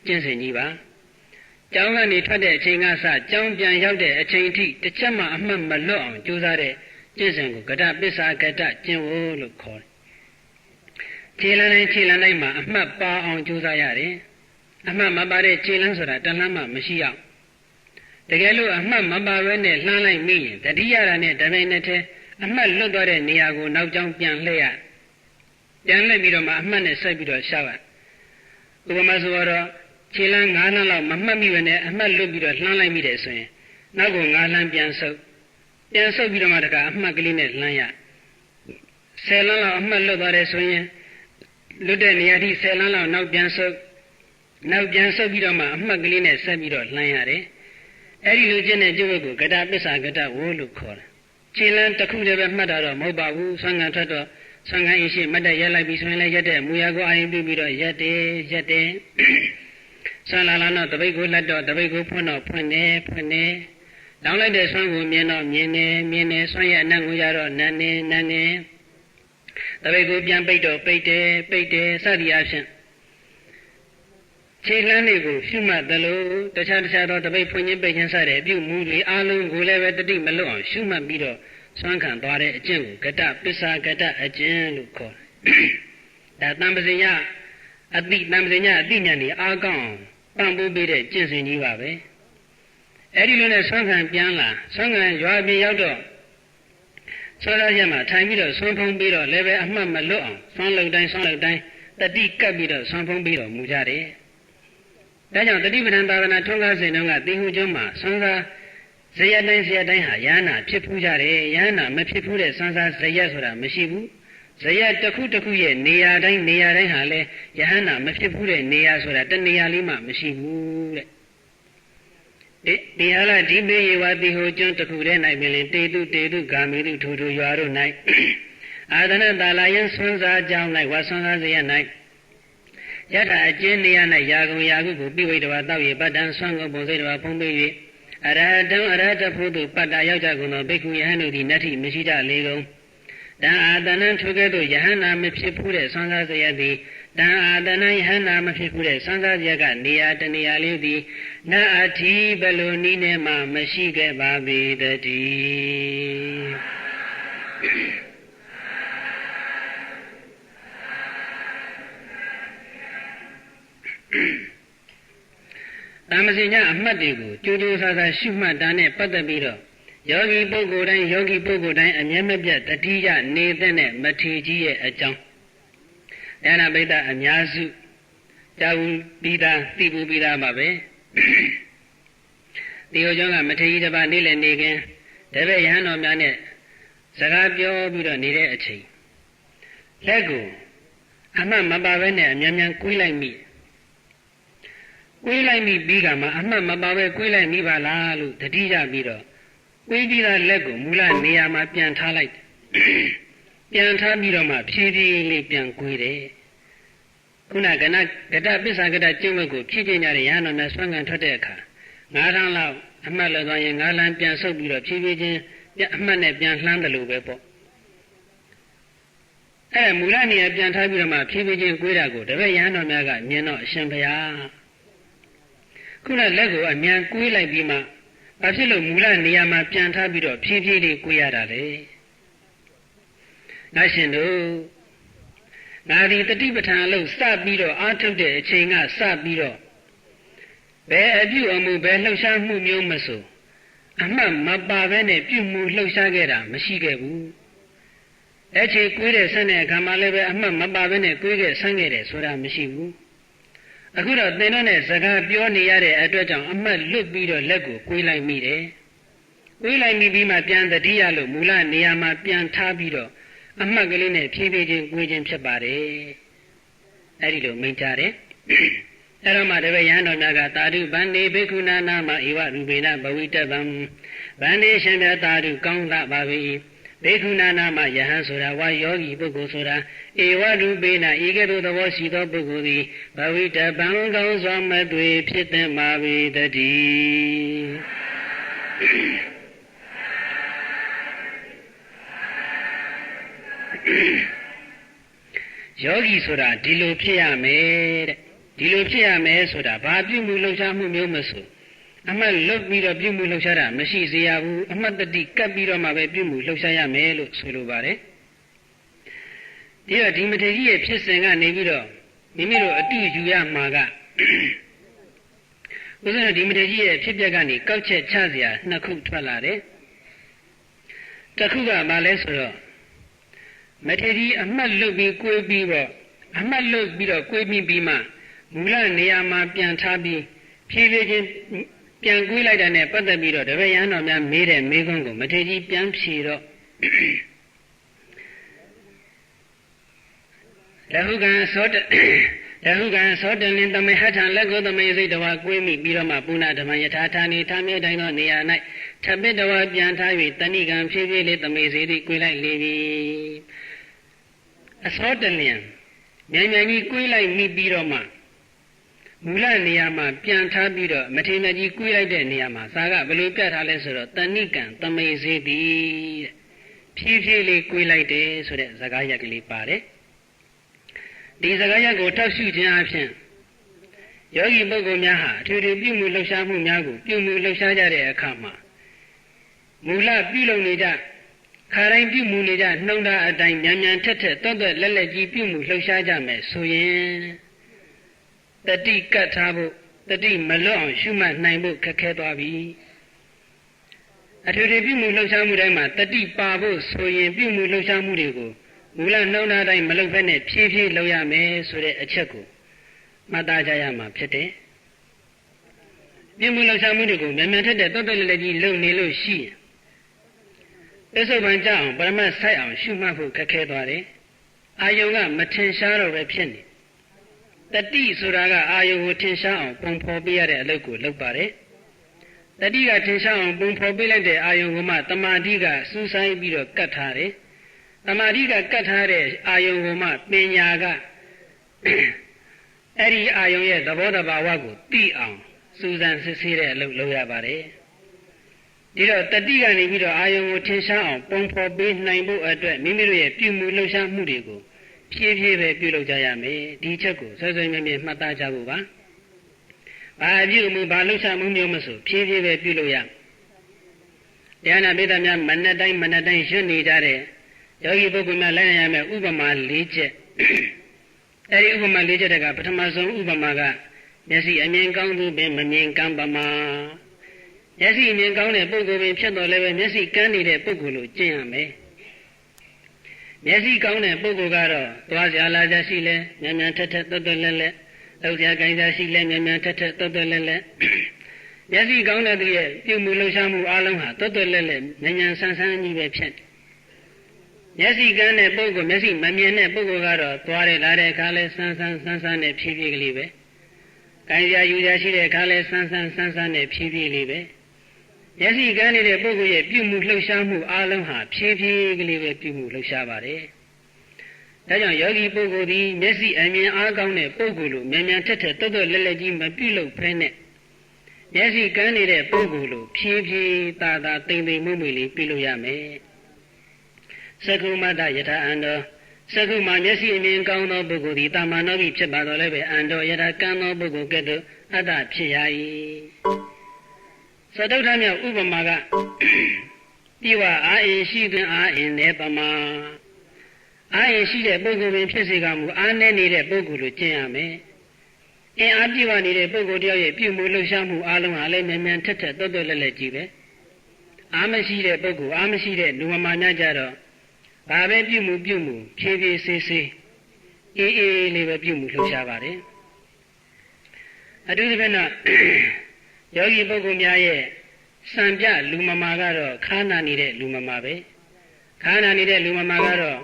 ကျင့်စဉ်ကြီးပါ။ကျောင်းကနေထွက်တဲ့အချိန်ကစကျောင်းပြန်ရောက်တဲ့အချိန်ထိတစ်ချက်မှအမှတ်မလွတ်အောင်ကြိုးစားတဲ့ကျင့်စဉ်ကိုကတ္တပစ္စာကတ္တကျင့်ဝတ်လို့ခေါ်တယ်။ခြေလမ်းတိုင်းမှာအမှတ်ပါအောင်ကြိုးစားရတယ်။အမှတ်မပါတဲ့ခြေလမ်းဆိုတာတလှမ်းမှမရှိအောင်တကယ်လို့အမှတ်မပါဘဲနဲ့လှမ်းလိုက်မိရင်တတိယရာနဲ့တပိန်နဲ့ထဲအမှတ်လွတ်သွားတဲ့နေရာကိုနောက်ကျောင်းပြန်လှည့်ရပြန်လှည့်ပြီးတော့မှအမှတ်နဲ့ဆက်ပြီးတော့ရှောက်ရဥပမာဆိုတော့ခြေလမ်း9လမ်းလောက်မမှတ်မိဘဲနဲ့အမှတ်လွတ်ပြီးတော့လှမ်းလိုက်မိတယ်ဆိုရင်နောက်က9လမ်းပြန်ဆုပ်ပြီးတော့မှတခါအမှတ်ကလေးနဲ့လှမ်းရ10လမ်းလောက်အမှတ်လွတ်သွားတယ်ဆိုရင်လွတ်တဲ့နေရာထိ10လမ်းလောက်နောက်ပြန်ဆုပ်ပြီးတော့မှအမှတ်ကလေးနဲ့ဆက်ပြီးတော့လှမ်းရတယ်အဲ့ဒီလိုကျင့်တဲ့ကျင့်ဝတ်ကိုကတ္တပစ္စာကတ္တဝိုးလို့ခေါ်တယ်ခြေလမ်းတစ်ခုတည်းပဲမှတ်တာတော့မဟုတ်ပါဘူးဆွမ်းခံထွက်တော့ဆွမ်းခံအရှိမှတ်တဲ့ရက်လိုက်ပြီးဆိုရင်လည်းရက်တဲ့မူရကိုအာရုံပြုပြီးတော့ရက်တယ်ဆွမ်းလာတော့တပိတ်ကိုလက်တော့တပိတ်ကိုဖွင့်တော့ဖွင့်တယ်တောင်းလိုက်တဲ့ဆွမ်းကိုမြင်တော့မြင်တယ်ဆွမ်းရဲ့အနံ့ကိုရတော့နန်းနေတပိတ်ကိုပြန်ပိတ်တော့ပိတ်တယ်စသည်အဖြစ်ခြေလမ်းတွေကိုရှုမှတ်တယ်လို့တခြားသောတပိတ်ဖွင့်ခြင်းပိတ်ခြင်းစတဲ့အပြုမူလေးအလုံးကိုလည်းပဲတတိမလွတ်အောင်ရှုမှတ်ပြီးတော့ဆွမ်းခံသွားတဲ့အကျင့်ကိုကတ္တပစ္စာကတ္တအကျင့်လို့ခေါ်တယ်။ဒါတံပစညအတိဉာဏ်တွေအားကောင်းပံ့ပိုးပေးတဲ့ကျင့်စဉ်ကြီးပါပဲ။အဲဒီလိုနဲ့ဆွမ်းခံပြန်လာဆွမ်းခံရွာပြင်ရောက်တော့ဆွမ်းရရမှာထိုင်ပြီးတော့ဆွမ်းဖုံးပြီးတော့လည်းပဲအမှတ်မလွတ်အောင်ဆွမ်းလုပ်တိုင်းတတိကပ်ပြီးတော့ဆွမ်းဖုံးပြီးတော့မူကြတယ်။ဒါကြောင့်တတိပဋ္ဌာန်သာသနာထွန်းကားစဉ်တုန်းကသင်္ဟုကျွန်းမှာဆွမ်းစားဇယတိုင်းဟာယန္နာဖြစ်ဖူးကြတယ်ယန္နာမဖြစ်ဖူးတဲ့ဆွမ်းစားဇယဆိုတာမရှိဘူးဇယတစ်ခုရဲ့နေရာတိုင်းဟာလဲယဟန္နာမဖြစ်ဖူးတဲ့နေရာဆိုတာတနေရာလေးမှမရှိဘူးတဲ့ဒီဟာလားဒီမေယဝတိဟိုကျွန်းတစ်ခုတည်း၌ပင်လင်တေတုဂာမိတုထူထူရွာတို့၌အာသနတာလာယံဆွမ်းစားကြောင်း၌ဝါဆွမ်းစားဇယ၌ယထာအကျဉ်းနေရ၌ယာကုယာကုကိုပြိဝိတဝါတောက်ရပတ္တံဆွမ်းကုန်ပုံစိတ်တော်ဖုံးပေး၍အရဟတဖို့သူပတ္တာရောက်ကြကုန်သောဘိက္ခုယဟန်တို့သည်နတ္ထိမရှိတလေကုန်တံအာတနံထိုကဲ့သို့ယဟန္နာမဖြစ်ဖူးတဲ့ဆွမ်းစားဇယသည်တံအာတနံယဟန္နာမဖြစ်ဖူးတဲ့ဆွမ်းစားဇယကနေရာတနေရာလေးသည်နအထိဘလိုနည်းနဲ့မှမရှိခဲ့ပါပေတည်းတမ္ပစညအမှတ်တွေကိုကြိုးကြိုးစားစားရှုမှတ်တာနဲ့ပတ်သက်ပြီးတော့ယောဂီပုဂ္ဂိုလ်တိုင်းအမြဲမပြတ်တတိယနေတဲ့နဲ့မထေကြီးရဲ့အကြောင်းဉာဏပိဋကအများစုကြာဘူးပြီးသားသိဘူးပြီးသားပါပဲဒီဟိုကျောင်းကမထေကြီးတစ်ပါးနေလည်းနေခင်တပည့်ရဟန်းတော်များနဲ့စကားပြောပြီးတော့နေတဲ့အချိန်လက်ကိုအမှတ်မပါဘဲနဲ့အများကွေးလိုက်မိပြီးကမှအမှတ်မပါပဲကွေးလိုက်မိပါလားလို့တတိယပြီးတော့ကွေးပြီးသားလက်ကိုမူလနေရာမှာပြန်ထားလိုက်ပြန်ထားပြီးတော့မှဖြည်းဖြည်းလေးပြန်ကွေးတယ်ခုနကတ္တပစ္စာကတ္တကျင့်ဝတ်ကိုဖြည့်ကျင့်ကြတဲ့ရဟန်းတော်များဆွမ်းခံထွက်တဲ့အခါ9ထန်းလောက်အမှတ်လွတ်သွားရင်9လမ်းပြန်ဆုပ်ပြီးတော့ဖြည်းဖြည်းချင်းအမှတ်နဲ့ပြန်လှမ်းတယ်လို့ပဲပေါ့မူလနေရာပြန်ထားပြီးတော့မှဖြည်းဖြည်းချင်းကွေးတာကိုတပည့်ရဟန်းတော်များကမြင်တော့အရှင်ဘုရားခုနလက်ကိုအမြန်ကွေးလိုက်ပြီးမှဘာဖြစ်လို့မူလနေရာမှာပြန်ထားပြီးတော့ဖြည်းဖြည်းလေးကွေးရတာလဲငါရှင်တို့ငါဒီတတိပဋ္ဌာန်အလုပ်စပြီးတော့အားထုတ်တဲ့အချိန်ကစပြီးတော့ဘယ်အပြုအမူဘယ်လှုပ်ရှားမှုမျိုးမဆိုအမှတ်မပါဘဲနဲ့ပြုမှုလှုပ်ရှားခဲ့တာမရှိခဲ့ဘူးအဲ့ချိန်ကွေးတဲ့ဆန်းတဲ့အခါမှာလည်းပဲအမှတ်မပါဘဲနဲ့ကွေးခဲ့ဆန်းခဲ့တယ်ဆိုတာမရှိဘူးအခုတော့သင်တို့နဲ့စကားပြောနေရတဲ့အတွက်ကြောင့်အမှတ်လွတ်ပြီးတော့လက်ကိုကွေးလိုက်မိတယ် ကွေးလိုက်ပြီးမှပြန်တတိယလို့မူလနေရာမှာပြန်ထားပြီးတော့အမှတ်ကလေးနဲ့ဖြည်းဖြည်းချင်းကွေးခြင်းဖြစ်ပါတယ်အဲ့ဒီလိုမိန့်ကြားတယ်အဲ့တော့မှတပည့်ရဟန်းတော်များကသာဓုဗန္ဒီဘိက္ခုနာနာမဧဝရူပေနဘဝိတဗံဗန္ဒီရှင်မြတ်သာဓုကောင်းလာပါပြီဘိက္ခုနာနာမယဟန်ဆိုတာဝါယောဂီပုဂ္ဂိုလ်ဆိုတာဧဝရူပေနဤကဲ့သို့သဘောရှိသောပုဂ္ဂိုလ်သည်ဘဝိတဗံကောင်းစွာမသွေဖြစ်သင့်ပါပေတည်းယောဂီဆိုတာဒီလိုဖြစ်ရမယ်တဲ့ဒီလိုဖြစ်ရမယ်ဆိုတာဘာပြုမှုလှုပ်ရှားမှုမျိုးမဆိုအမှတ်လွတ်ပြီးတော့ပြုမှုလှုပ်ရှားတာမရှိစေရဘူးအမှတ်တတိကပ်ပြီးတော့မှပဲပြုမှုလှုပ်ရှားရမယ်လို့ဆိုလိုပါတယ်ဒီမထေရကြီးရဲ့ဖြစ်စဉ်ကနေပြီးတော့မိမိတို့အတူယူရမှာကဥစ္စာဒီမထေရကြီးရဲ့ဖြစ်ပျက်ကနေကောက်ချက်ချเสียနှစ်ခုထွက်လာတယ်တစ်ခုကဘာလဲဆိုတော့မထေရကြီးအမှတ်လွတ်ပြီးကိုယ်ပြီးတော့အမှတ်လွတ်ပြီးတော့ကိုယ်ပြီးမှမူလနေရာမှာပြန်ထားပြီးဖြည်းဖြည်းချင်းပြန်ကွေးလိုက်တာနဲ့ပတ်သက်ပြီးတော့တပည့်ရဟန်းတော်များမေးတဲ့မေးခွန်းကိုမထေရကြီးပြန်ဖြေတော့လဟုကံသောတလင်တမေဟထံလက်ကိုတမေစိတ်တဝါကွေးမိပြီးတော့မှပုဏ္ဏဓမ္မယထာဌာနေထာမြေတိုင်းသောနေရာ၌ထပ်ပစ်တဝါပြန်ထား၍တဏိကံဖြည်းဖြည်းလေးတမေစိတ်ကွေးလိုက်လေပြီအသောတလင်မြန်မြန်ကြီးကွေးလိုက်မိပြီးတော့မှမူလနေရာမှာပြန်ထားပြီးတော့မထေရကြီးကွေးလိုက်တဲ့နေရာမှာဇာကဘယ်လိုပြထားလဲဆိုတော့တဏိကံတမေစေတိတဲ့ဖြည်းဖြည်းလေးကွေးလိုက်တယ်ဆိုတဲ့ဇာကရက်ကလေးပါတယ်ဒီဇာကရက်ကိုထောက်ရှုခြင်းအပြင်ယောဂီပုဂ္ဂိုလ်များဟာအထူးထူးပြုမှုလှုပ်ရှားမှုများကိုပြုမှုလှုပ်ရှားကြတဲ့အခါမှာမူလပြုလုပ်နေကြခါတိုင်းပြုမှုနေကြနှုံးတာအတိုင်းမြန်မြန်ထက်ထက်တွတ်တွတ်လက်လက်ကြီးပြုမှုလှုပ်ရှားကြမယ်ဆိုရင်တတိကတ်ထားဖို့တတိမလွတ်အောင်ရှုမှတ်နိုင်ဖို့ခက်ခဲသွားပြီအထူးထူးပြုမှုလှုပ်ရှားမှုတိုင်းမှာတတိပါဖို့ဆိုရင်ပြုမှုလှုပ်ရှားမှုတွေကိုမူလနှုံးတာတိုင်းမလုပ်ဘဲနဲ့ဖြည်းဖြည်းလုပ်ရမယ်ဆိုတဲ့အချက်ကိုမှတ်သားကြရမှာဖြစ်တယ်ပြုမှုလှုပ်ရှားမှုတွေကိုမြန်မြန်ထက်ထက်တွတ်တွတ်လက်လက်ကြီးလုပ်နေလို့ရှိရင်ပစ္စုပန်ကြအောင်ပရမတ်ဆိုင်အောင်ရှုမှတ်ဖို့ခက်ခဲသွားတယ်အာယုံကမထင်ရှားတော့ပဲဖြစ်နေတတိဆိုတာကအာယုံကိုထင်ရှားအောင်ပုံဖော်ပေးရတဲ့အလုပ်ကိုလုပ်ပါတယ်တတိကထင်ရှားအောင်ပုံဖော်ပေးလိုက်တဲ့အာယုံကမှတမာတိကစူးစိုင်းပြီးတော့ကတ်ထားတယ်တမာတိကကတ်ထားတဲ့အာယုံကမှပညာကအဲ့ဒီအာယုံရဲ့သဘောတဘာဝကိုသိအောင်စူးစမ်းစစ်ဆေးတဲ့အလုပ်လုပ်ရပါတယ်ဒီတော့တတိကနေပြီးတော့အာယုံကိုထင်ရှားအောင်ပုံဖော်ပေးနိုင်ဖို့အတွက်မိမိတို့ရဲ့ပြုမှုလှုပ်ရှားမှုတွေကိုဖြည်းဖြည်းပဲပြုလုပ်ကြရမယ်ဒီချက်ကိုဆွဲဆွဲမြဲမြဲမှတ်သားကြဖို့ပါဘာပြုမှုဘာလှုပ်ရှားမှုမျိုးမဆိုဖြည်းဖြည်းပဲပြုလုပ်ရတရားနာပိဋကများမနက်တိုင်းရွတ်နေကြတဲ့ယောဂီပုဂ္ဂိုလ်များလိုက်နိုင်ရမယ်ဥပမာ၄ချက်အဲဒီဥပမာ၄ချက်ကပထမဆုံးဥပမာကမျက်စိအမြင်ကောင်းသူပင်မမြင်ကမ်းပါမှာမျက်စိအမြင်ကောင်းတဲ့ပုဂ္ဂိုလ်ပင်ဖြစ်တော်လည်းပဲမျက်စိကန်းနေတဲ့ပုဂ္ဂိုလ်လို့ကျင့်ရမယ်မျက်စိကောင်းတဲ့ပုဂ္ဂိုလ်ကတော့သွားကြလာကြရှိလဲမြန်မြန်ထက်ထက်တွတ်တွတ်လဲလဲလှုပ်ရှားကိုင်းစားရှိလဲမြန်မြန်ထက်ထက်တွတ်တွတ်လဲလဲမျက်စိကောင်းတဲ့သူရဲ့ပြုမှုလှုပ်ရှားမှုအလုံးဟာတွတ်တွတ်လဲလဲမြန်မြန်ဆန်းဆန်းကြီးပဲဖြစ်မျက်စိကန်းတဲ့ပုဂ္ဂိုလ်မျက်စိမမြင်တဲ့ပုဂ္ဂိုလ်ကတော့သွားတယ်လာတဲ့အခါလဲဆန်းဆန်းနဲ့ဖြည်းဖြည်းကလေးပဲကိုင်းစားယူစားရှိတဲ့အခါလဲဆန်းဆန်းနဲ့ဖြည်းဖြည်းလေးပဲမျက်စိကန်းနေတဲ့ပုဂ္ဂိုလ်ရဲ့ပြုမှုလှုပ်ရှားမှုအလုံးဟာဖြည်းဖြည်းကလေးပဲပြုမှုလှုပ်ရှားပါတယ်။ဒါကြောင့်ယောဂီပုဂ္ဂိုလ်ဒီမျက်စိအမြင်အားကောင်းတဲ့ပုဂ္ဂိုလ်လိုမြန်မြန်ထက်ထက်တွတ်တွတ်လက်လက်ကြီးမပြုလုပ်ဖဲနဲ့မျက်စိကန်းနေတဲ့ပုဂ္ဂိုလ်လိုဖြည်းဖြည်းသာသာတိမ်တိမ်မွေ့မွေ့လေးပြုလုပ်ရမယ်။သကုမတ္တယထာအန္တောသကုမှာမျက်စိအမြင်ကောင်းသောပုဂ္ဂိုလ်ဒီတာမနောပိဖြစ်ပါတော့လည်းပဲအန္တောယထာကံသောပုဂ္ဂိုလ်ကဲ့သို့အတ္တဖြစ်ရ၏သတုထမြောက်ဥပမာကဒီဝအာအင်ရှိတွင်အာအင်နေပမာအာအင်ရှိတဲ့ပုဂ္ဂိုလ်ပင်ဖြစ်စေကမူအာနေနေတဲ့ပုဂ္ဂိုလ်လိုကျင့်ရမယ်အင်အားပြည့်ဝနေတဲ့ပုဂ္ဂိုလ်တယောက်ရဲ့ပြုမှုလှုပ်ရှားမှုအလုံးဟာလည်းမြန်မြန်ထက်ထက်တွတ်တွတ်လက်လက်ကြီးပဲအာမရှိတဲ့ပုဂ္ဂိုလ်အာမရှိတဲ့လူမမာများကြတော့ဘာပဲပြုမှုဖြည်းဖြည်းဆေးဆေးအေးအေးလေးပဲပြုမှုလှုပ်ရှားပါတယ်အထူးသဖြင့်တော့ယောဂီပုဂ္ဂိုလ်များရဲ့ စံပြလူမမာကတော့ခါနာနေတဲ့လူမမာပဲခါနာနေတဲ့လူမမာကတော့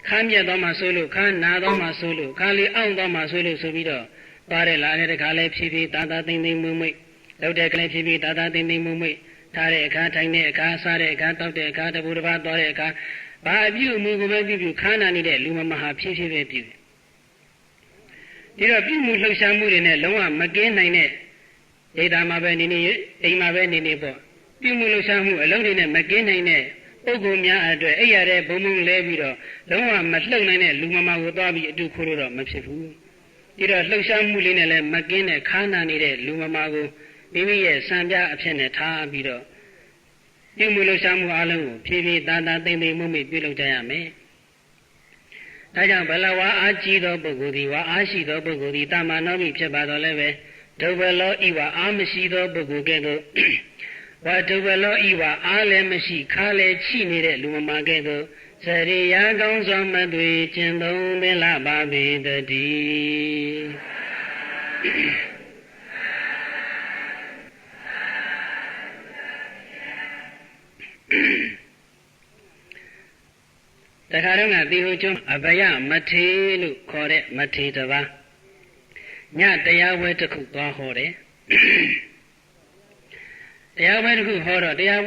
ခါမြက်တော့မှဆိုလို့ခါနာတော့မှဆိုလို့ခါလေးအောင့်တော့မှဆိုလို့ဆိုပြီးတော့ပါတယ်လာတဲ့ခါလဲဖြည်းဖြည်းတာတာသိမ့်သိမ့်မွေ့မွေ့လောက်တဲ့ကလေးဖြည်းဖြည်းတာတာသိမ့်သိမ့်မွေ့မွေ့ထားတဲ့အခါထိုင်တဲ့အခါစားတဲ့အခါတောက်တဲ့အခါတပူတပါသွားတဲ့အခါဘာအပြုအမူကိုပဲပြုခါနာနေတဲ့လူမမာဟာဖြည်းဖြည်းပဲပြုဒီတော့ပြုမှုလှုပ်ရှားမှုတွေနဲ့လုံးဝမကင်းနိုင်တဲ့ဒေတာမှာပဲနေနေအိမ်မှာပဲနေနေပေါ့ပြုမှုလှုပ်ရှားမှုအလုံးတွေနဲ့မကင်းနိုင်တဲ့ပုဂ္ဂိုလ်များအတွက်အဲ့ရတဲ့ဘုံဘုံလဲပြီးတော့လုံးဝမလှုပ်နိုင်တဲ့လူမမာကိုသွားပြီးအတူခိုးလို့တော့မဖြစ်ဘူးဒီတော့လှုပ်ရှားမှုလေးနဲ့လည်းမကင်းတဲ့ခါနာနေတဲ့လူမမာကိုမိမိရဲ့စံပြအဖြစ်နဲ့ထားပြီးတော့ပြုမှုလှုပ်ရှားမှုအလုံးကိုဖြည်းဖြည်းတာတာသိမ့်သိမ့်မှုမိပြုလုပ်ကြရမယ်ဒါကြောင့်ဘလဝါအားကြီးသောပုဂ္ဂိုလ်သည်ဝါအားရှိသောပုဂ္ဂိုလ်သည်တာမနောမိဖြစ်ပါတော်လည်းပဲဒုဗလောဤဝါအားမရှိသောပုဂ္ဂိုလ်ကဲ့သို့ဝါဒုဗလောဤဝါအားလည်းမရှိခါလည်းချိနေတဲ့လူမမာကဲ့သို့စရိယာကောင်းစွာမသွေကျင့်သုံးပင်လာပါပေတည်းတခါတော့ကတိဟုကျွန်းအဘယမထေလို့ခေါ်တဲ့မထေတပါးညတရားဝဲတစ်ခုသွားဟောတယ်တရားဝဲတစ်ခုဟောတော့တရား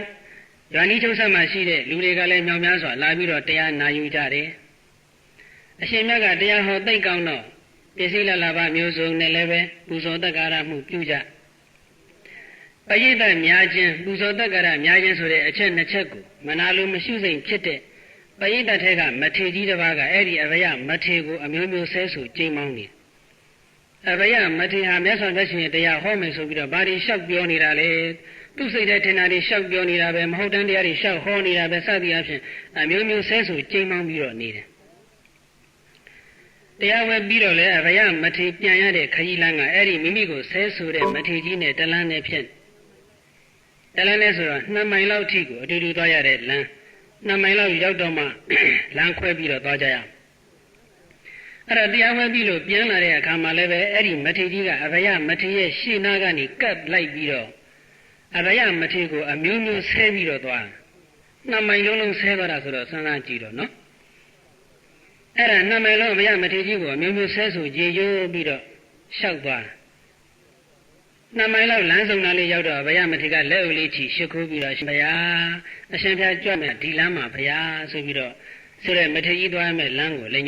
ရွာနီးချုပ်ဆက်မှာရှိတဲ့လူတွေကလည်းမြောင်များစွာလာပြီးတော့တရားနာယူကြတယ်အရှင်မြတ်ကတရားဟောသိကောင်းတော့ပစ္စည်းလလဘမျိုးစုံနဲ့လည်းပဲပူဇော်တက်ကာရမှုပြုကြပရိသတ်များခြင်းပူဇော်တက်ကာရများခြင်းဆိုတဲ့အချက်နှစ်ချက်ကိုမနာလိုမရှိစိမ့်ဖြစ်တဲ့ပရိသတ်ထဲကမထေကြီးတစ်ပါးကအဲ့ဒီအဘယမထေကိုအမျိုးမျိုးဆဲဆူကြိမ်မောင်းနေအဘယမထေဟာမြတ်စွာဘုရားတရားဟောမယ်ဆိုပြီးတော့ဘာတွေလျှောက်ပြောနေတာလဲသူစိတ်ထဲထင်တာတွေလျှောက်ပြောနေတာပဲမဟုတ်တမ်းတရားတွေလျှောက်ဟောနေတာပဲစသည်အဖြစ်အမျိုးမျိုးဆဲဆူကြိမ်မောင်းပြီးတော့နေတယ်တရားဝဲပြီးတော့လေအဘယမထေပြန်ရတဲ့ခရီးလမ်းကအဲ့ဒီမိမိကိုဆဲဆူတဲ့မထေကြီးနဲ့တလန်းနဲ့ဖြစ်တလန်းနဲ့ဆိုတော့2မိုင်လောက်ထိကိုအတူတူသွားရတဲ့လမ်း2မိုင်လောက်ရောက်တော့မှလမ်းခွဲပြီးတော့သွားကြရအောင်အဲ့တော့တရားဝဲပြီးလို့ပြန်လာတဲ့အခါမှာလည်းပဲအဲ့ဒီမထေကြီးကအဘယမထေရဲ့ရှေ့နားကနေကပ်လိုက်ပြီးတော့အဘယမထေကိုအမျိုးမျိုးဆဲပြီးတော့သွား2မိုင်လုံးဆဲသွားတာဆိုတော့စဉ်းစားကြည့်တော့နော်အဲ့ဒါ2မိုင်လုံးအဘယမထေကြီးကိုအမျိုးမျိုးဆဲဆိုကြေကျိုးပြီးတော့ရှောက်သွား2မိုင်လောက်လမ်းဆောင်တာလေးရောက်တော့အဘယမထေကလက်အုပ်လေးချီရှ िख ိုးပြီးတော့ဘုရားအရှင်ဘုရားကြွမယ်ဒီလမ်းမှာဘုရားဆိုပြီးတော့ဆိုတဲ့မထေကြီးသွားမယ်လမ်းကိုလည်း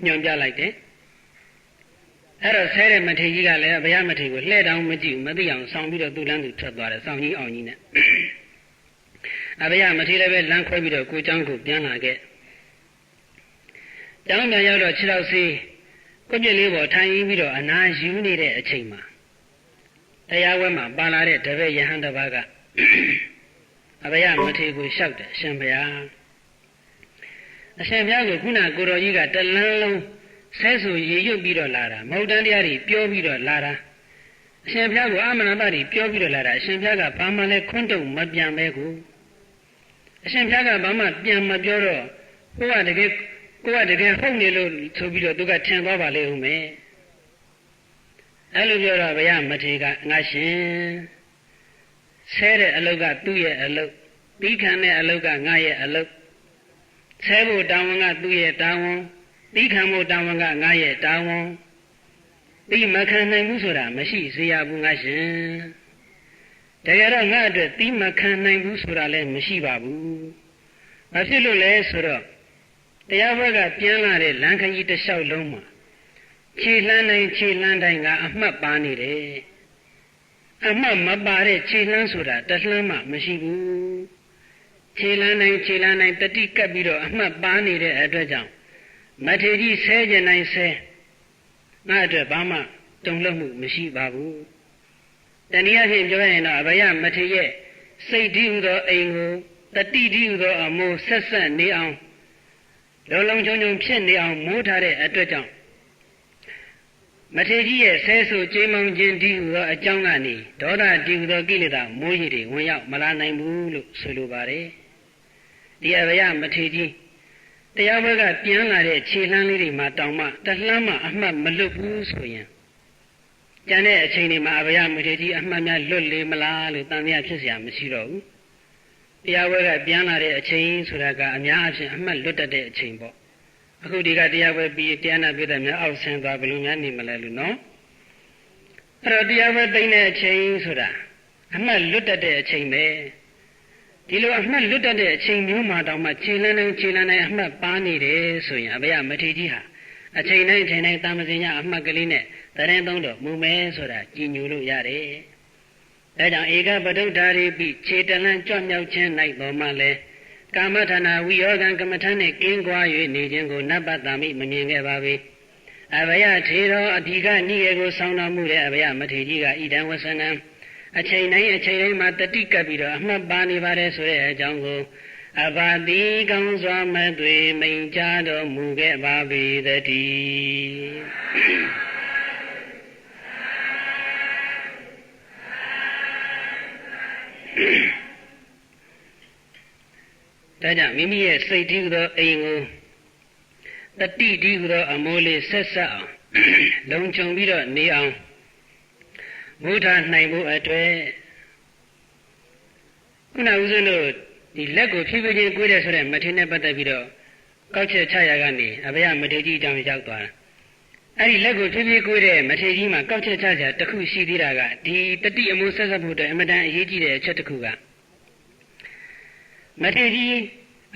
ညွှန်ပြလိုက်တယ်အဲ့တော့ဆဲတဲ့မထေကြီးကလည်းဘုရားမထေကိုလှဲ့တောင်မကြည့်မသိအောင်ဆောင်ပြီးတော့သူ့လမ်းသူထွက်သွားတယ်ဆောင်ကြီးအောင်ကြီးနဲ့အဘယမထေလည်းပဲလမ်းခွဲပြီးတော့ကိုเจ้าကိုပြန်လာခဲ့ကျောင်းပြန်ရောက်တော့ခြေထောက်စီးကိုပြည့်လေးပေါ်ထိုင်ပြီးတော့အနာယူနေတဲ့အချိန်မှာတရားဝဲမှာပါလာတဲ့တပည့်ယဟန်တစ်ပါးကအဘယမထေကိုလျှောက်တယ်အရှင်ဘုရားအရှင်ဘုရားကိုခုနကိုတော်ကြီးကတလန်းလုံးဆဲဆူရေရွတ်ပြီးတော့လာတာမဟုတ်တမ်းတရားတွေပြောပြီးတော့လာတာအရှင်ဘုရားကိုအာမနာတတွေပြောပြီးတော့လာတာအရှင်ဘုရားကဘာမှလည်းခွန်းတုံမပြန်ပဲကိုအရှင်ဘုရားကဘာမှပြန်မပြောတော့ကိုကတကယ်ဟုတ်နေလို့ဆိုပြီးတော့သူကထင်သွားပါလေဦးမယ်အဲ့လိုပြောတော့ဘုရားမထေကငါရှင်ဆဲတဲ့အလုပ်ကသူ့ရဲ့အလုပ်ပြီးခံတဲ့အလုပ်ကငါရဲ့အလုပ်ဆဲဖို့တာဝန်ကသူ့ရဲ့တာဝန်ပြီးခံဖို့တာဝန်ကငါရဲ့တာဝန်ပြီးမခံနိုင်ဘူးဆိုတာမရှိစေရဘူးငါရှင်တကယ်တော့ငါအတွက်ပြီးမခံနိုင်ဘူးဆိုတာလည်းမရှိပါဘူးဘာဖြစ်လို့လဲဆိုတော့တရားဘက်ကပြန်လာတဲ့လမ်းခရီးတစ်လျှောက်လုံးမှာခြေလှမ်းတိုင်းကအမှတ်ပါနေတယ်အမှတ်မပါတဲ့ခြေလှမ်းဆိုတာတလှမ်းမှမရှိဘူးခြေလှမ်းတိုင်းတတိကပ်ပြီးတော့အမှတ်ပါနေတဲ့အတွက်ကြောင့်မထေကြီးဆဲကျင်တိုင်းဆဲငါအတွက်ဘာမှတုံ့လောက်မှုမရှိပါဘူးတနည်းအားဖြင့်ပြောရရင်တော့အဘယမထေရဲ့စိတ်တည်းဟူသောအိမ်ကိုတတိတည်းဟူသောအမိုးဆက်နေအောင်လုံးချုံဖြစ်နေအောင်မိုးထားတဲ့အတွက်ကြောင့်မထေကြီးရဲ့ဆဲဆူကြေးမောင်ခြင်းတည်းဟူသောအကြောင်းကနေဒေါသတည်းဟူသောကိလေသာမိုးရည်တွေဝင်ရောက်မလာနိုင်ဘူးလို့ဆိုလိုပါတယ်ဒီအဘယမထေကြီးတရားဘက်ကပြန်လာတဲ့ခြေလှမ်းလေးတွေမှာတောင်မှတလှမ်းမှအမှတ်မလွတ်ဘူးဆိုရင် ကျန်တဲ့အချိန်တွေမှာအဘယမထေရကြီးအမှတ်များလွတ်လေမလားလို့တန်တရားဖြစ်เสียမရှိတော့ဘူးတရားဝဲကပြန်လာတဲ့အချိန်ဆိုတာကအများအဖြစ်အမှတ်လွတ်တတ်တဲ့အချိန်ပေါ့အခုဒီကတရားဝဲပြီးတရားနာပြတဲ့များအောက်ဆင်းသွားဘယ်လိုများနေမလဲလို့နော်အဲ့တော့တရားဝဲသိတဲ့အချိန်ဆိုတာအမှတ်လွတ်တတ်တဲ့အချိန်ပဲဒီလိုအမှတ်လွတ်တတ်တဲ့အချိန်မျိုးမှာတောင်မှခြေလန်းတိုင်းအမှတ်ပါနေတယ်ဆိုရင်အဘယမထေရကြီးဟာအချိန်တိုင်းတာမစင်ရအမှတ်ကလေးနဲ့တရင်သုံးတော့မူမဲဆိုတာကြည်ညိုလို့ရတယ်။ဒါကြောင့်ဧကပဒုဋ္ဌာရိပိခြေတလန်းကြွမြောက်ခြင်း၌တော်မှလည်းကာမဌာနဝိယောဂံကမ္မထံနှင့်ကင်းကွာ၍နေခြင်းကိုနတ်ပတ္တမိမမြင်ခဲ့ပါ၏။အဘယထေရောအဓိကနိယေကိုဆောင်းတော်မူတဲ့အဘယမထေရကြီးကဣဒံဝဆနံအချိန်တိုင်းမှာတတိကပ်ပြီးတော့အမှတ်ပါနေပါတယ်ဆိုတဲ့အကြောင်းကိုအဘာတိကောင်းစွာမသွေမိန်ကြတော်မူခဲ့ပါပေသတည်းဒါကြောင့်မိမိရဲ့စိတ်တည်းသောအိမ်ကိုတတိတည်းသောအမိုးလေးဆက်ဆက်အောင်လုံခြုံပြီးတော့နေအောင်ဘုရားနိုင်ဖို့အတွက်ခုနဦးဇင်းတို့ဒီလက်ကိုဖြည်းဖြည်းချင်းကွေးတယ်ဆိုတဲ့မထေရနဲ့ပတ်သက်ပြီးတော့ကောက်ချက်ချရာကနေအဘယမထေရကြီးအကြောင်းရောက်သွားတာအဲ့ဒီလက်ကိုဖြည်းဖြည်းကွေးတဲ့မထေရကြီးမှာကောက်ချက်ချရာတစ်ခုရှိသေးတာကဒီတတိအမှုဆက်ဆက်ဖို့အတွက်အမတန်အရေးကြီးတဲ့အချက်တစ်ခုကမထေရကြီး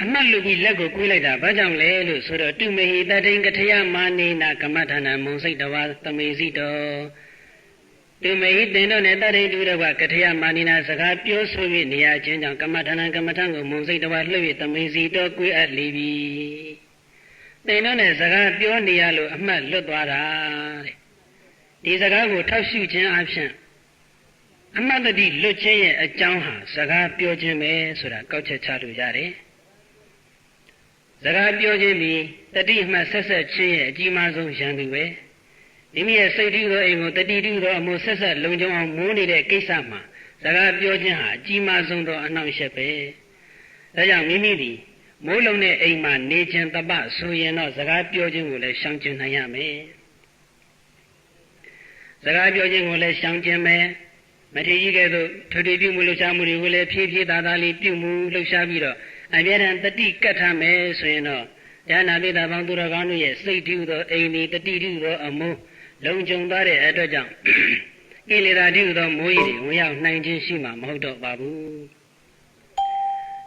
အမှတ်လူပြီးလက်ကိုကွေးလိုက်တာဘာကြောင့်လဲလို့ဆိုတော့တုမေဟိတတိန်ကထယမာနေနာကမ္မထာနာမုံစိတ်တဝါသမေစီတော်တုမေဟိတင်တို့နဲ့တတိန်တူတော့ကထယမာနေနာစကားပြောဆို၍နေရခြင်းကြောင့်ကမ္မထာနာကမ္မထံကိုမုံစိတ်တဝါလှည့်၍သမေစီတော်ကွေးအပ်လေပြီတင်တို့နဲ့စကားပြောနေရလို့အမှတ်လွတ်သွားတာတဲ့ဒီစကားကိုထောက်ရှုခြင်းအပြင်အမှတ်တတိလွတ်ခြင်းရဲ့အကြောင်းဟာစကားပြောခြင်းပဲဆိုတာကောက်ချက်ချလို့ရတယ်စကားပြောခြင်းဒီတတိမှဆက်ဆက်ခြင်းရဲ့အကြီးမားဆုံးရန်သူပဲမိမိရဲ့စိတ်တည်းသောအိမ်ကိုတတိတည်းသောအမှုဆက်ဆက်လုံခြုံအောင်မိုးနေတဲ့ကိစ္စမှာစကားပြောခြင်းဟာအကြီးမားဆုံးသောအနှောင့်အယှက်ပဲဒါကြောင့်မိမိဒီမိုးလုံတဲ့အိမ်မှာနေခြင်းတပဆိုရင်တော့စကားပြောခြင်းကိုလည်းရှောင်ကျဉ်နိုင်ရမယ်စကားပြောခြင်းကိုလည်းရှောင်ကျဉ်မယ်မထေရကြီးကဲ့သို့ထွေထွေပြုမှုလှုပ်ရှားမှုတွေကိုလည်းဖြည်းဖြည်းသာသာလေးပြုမှုလှုပ်ရှားပြီးတော့အမြဲတမ်းတတိကတ်ထားမယ်ဆိုရင်တော့ဉာဏပိတာပေါင်းသူတော်ကောင်းတို့ရဲ့စိတ်တည်းသောအိမ်ဒီတတိတည်းသောအမိုးလုံခြုံသွားတဲ့အတွက်ကြောင့်ကိလေသာတည်းသောမိုးရီတွေဝင်ရောက်နိုင်ခြင်းရှိမှာမဟုတ်တော့ပါဘူး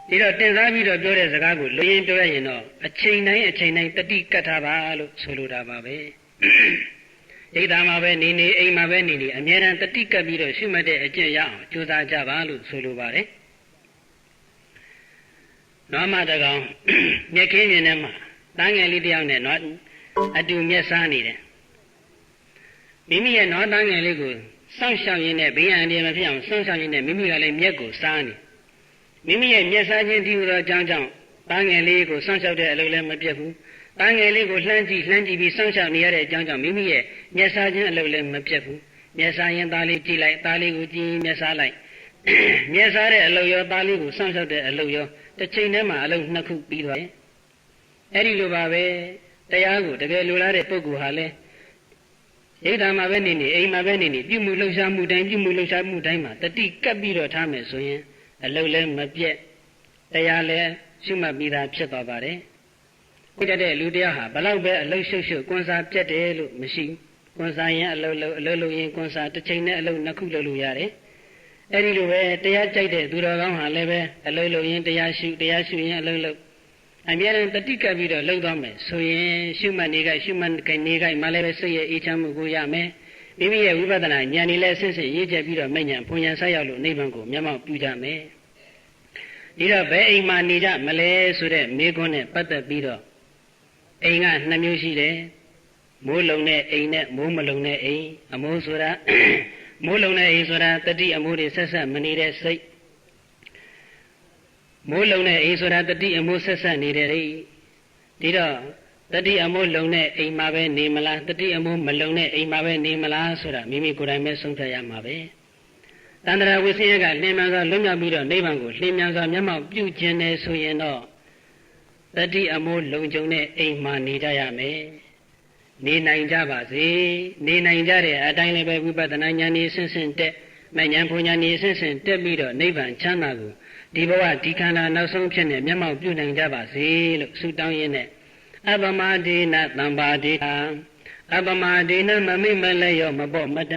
ဒီတော့တင်စားပြီးတော့ပြောတဲ့စကားကိုလူရင်းပြောရရင်တော့အချိန်တိုင်းတတိကတ်ထားပါလို့ဆိုလိုတာပါပဲဣဒ္ဓမှာပဲနေနေအိမ်မှာပဲနေနေအမြဲတမ်းတတိကပ်ပြီးတော့ရှုမှတ်တဲ့အကျင့်ရအောင်ကြိုးစားကြပါလို့ဆိုလိုပါတယ်။နွားမတကောင်မျက်ခင်းမြင်ထဲမှာတန်းငယ်လေးတစ်ယောက်နဲ့နွားအတူမျက်စားနေတယ်။မိမိရဲ့နွားတန်းငယ်လေးကိုစောင့်ရှောက်ရင်းနဲ့ဘေးအန္တရာယ်မဖြစ်အောင်စောင့်ရှောက်ရင်းနဲ့မိမိကလည်းမျက်ကိုစားနေ။မိမိရဲ့မျက်စားခြင်းတည်းဟူသောအကြောင်းကြောင့်တန်းငယ်လေးကိုစောင့်ရှောက်တဲ့အလုပ်လည်းမပြတ်ဘူး။တန်းငယ်လေးကိုလှမ်းကြည့်ပြီးစောင့်ရှောက်နေရတဲ့အကြောင်းကြောင့်မိမိရဲ့မျက်စားခြင်းအလုပ်လည်းမပြတ်ဘူးမျက်စားရင်သားလေးကြည့်လိုက်သားလေးကိုကြည့်မျက်စားလိုက်မျက်စားတဲ့အလုပ်ရောသားလေးကိုစောင့်ရှောက်တဲ့အလုပ်ရောတစ်ချိန်တည်းမှာအလုပ်နှစ်ခုပြီးသွားတယ်အဲ့ဒီလိုပါပဲတရားကိုတကယ်လိုလားတဲ့ပုဂ္ဂိုလ်ဟာလဲဣဒ္ဓမှာပဲနေနေအိမ်မှာပဲနေနေပြုမှုလှုပ်ရှားမှုတိုင်းမှာတတိကပ်ပြီးတော့ထားမယ်ဆိုရင်အလုပ်လည်းမပြတ်တရားလည်းရှုမှတ်ပြီးသားဖြစ်သွားပါတယ်ကိုယ်တဲ့လူတရားဟာဘလောက်ပဲအလုတ်ရှုပ်ကွန်စာပြတ်တယ်လို့မရှိဘူးကွန်စာရင်အလုတ်ရင်ကွန်စာတစ်ချိန်နဲ့အလုတ်နှစ်ခုလုပ်လို့ရတယ်အဲ့ဒီလိုပဲတရားကြိုက်တဲ့သူတော်ကောင်းဟာလည်းပဲအလုတ်ရင်တရားရှုရင်အလုတ်အမြဲတမ်းတတိကပ်ပြီးတော့လုပ်သွားမယ်ဆိုရင်ရှုမှတ်နေကြမှလည်းပဲစိတ်ရဲ့အေးချမ်းမှုကိုရမယ်မိမိရဲ့ဝိပဿနာဉာဏ်นี่လည်းဆင့်ရေးချက်ပြီးတော့မဉဏ်ဘုံဉာဏ်ဆက်ရောက်လို့နိဗ္ဗာန်ကိုမျက်မှောက်ပြုကြမယ်ဒီတော့ဘယ်အိမ်မှာနေကြမလဲဆိုတဲ့မေးခွန်းနဲ့ပတ်သက်ပြီးတော့အိမ်က2မျိုးရှိတယ်မိုးလုံတဲ့အိမ်နဲ့မိုးမလုံတဲ့အိမ်အမိုးဆိုတာမိုးလုံတဲ့အိမ်ဆိုတာတတိအမိုးတွေဆက်ဆက်မနေတဲ့စိတ်မိုးလုံတဲ့အိမ်ဆိုတာတတိအမိုးဆက်ဆက်နေတဲ့အိမ်ဒီတော့တတိအမိုးလုံတဲ့အိမ်မှာပဲနေမလားတတိအမိုးမလုံတဲ့အိမ်မှာပဲနေမလားဆိုတာမိမိကိုယ်တိုင်ပဲဆုံးဖြတ်ရမှာပဲတန္တရာဝိဆင်းရဲကလင်းမြန်စွာလွတ်မြောက်ပြီးတော့နိဗ္ဗာန်ကိုလင်းမြန်စွာမျက်မှောက်ပြုခြင်းနဲ့ဆိုရင်တော့တတိအမိုးလုံခြုံတဲ့အိမ်မှာနေကြရမယ် နေနိုင်ကြပါစေနေနိုင်ကြတဲ့အတိုင်းလည်းပဲဝိပဿနာဉာဏ်ဤဆင့်ဆင့်တက်မဉဏ်ဘုံဉာဏ်ဤဆင့်ဆင့်တက်ပြီးတော့နိဗ္ဗာန်ချမ်းသာကိုဒီဘဝဒီခန္ဓာနောက်ဆုံးဖြစ်နေမျက်မှောက်ပြုနိုင်ကြပါစေလို့ဆုတောင်းရင်းနဲ့အပမဒေနသံပါဒေနအပမဒေနမမိမလဲရောမပေါ့မတ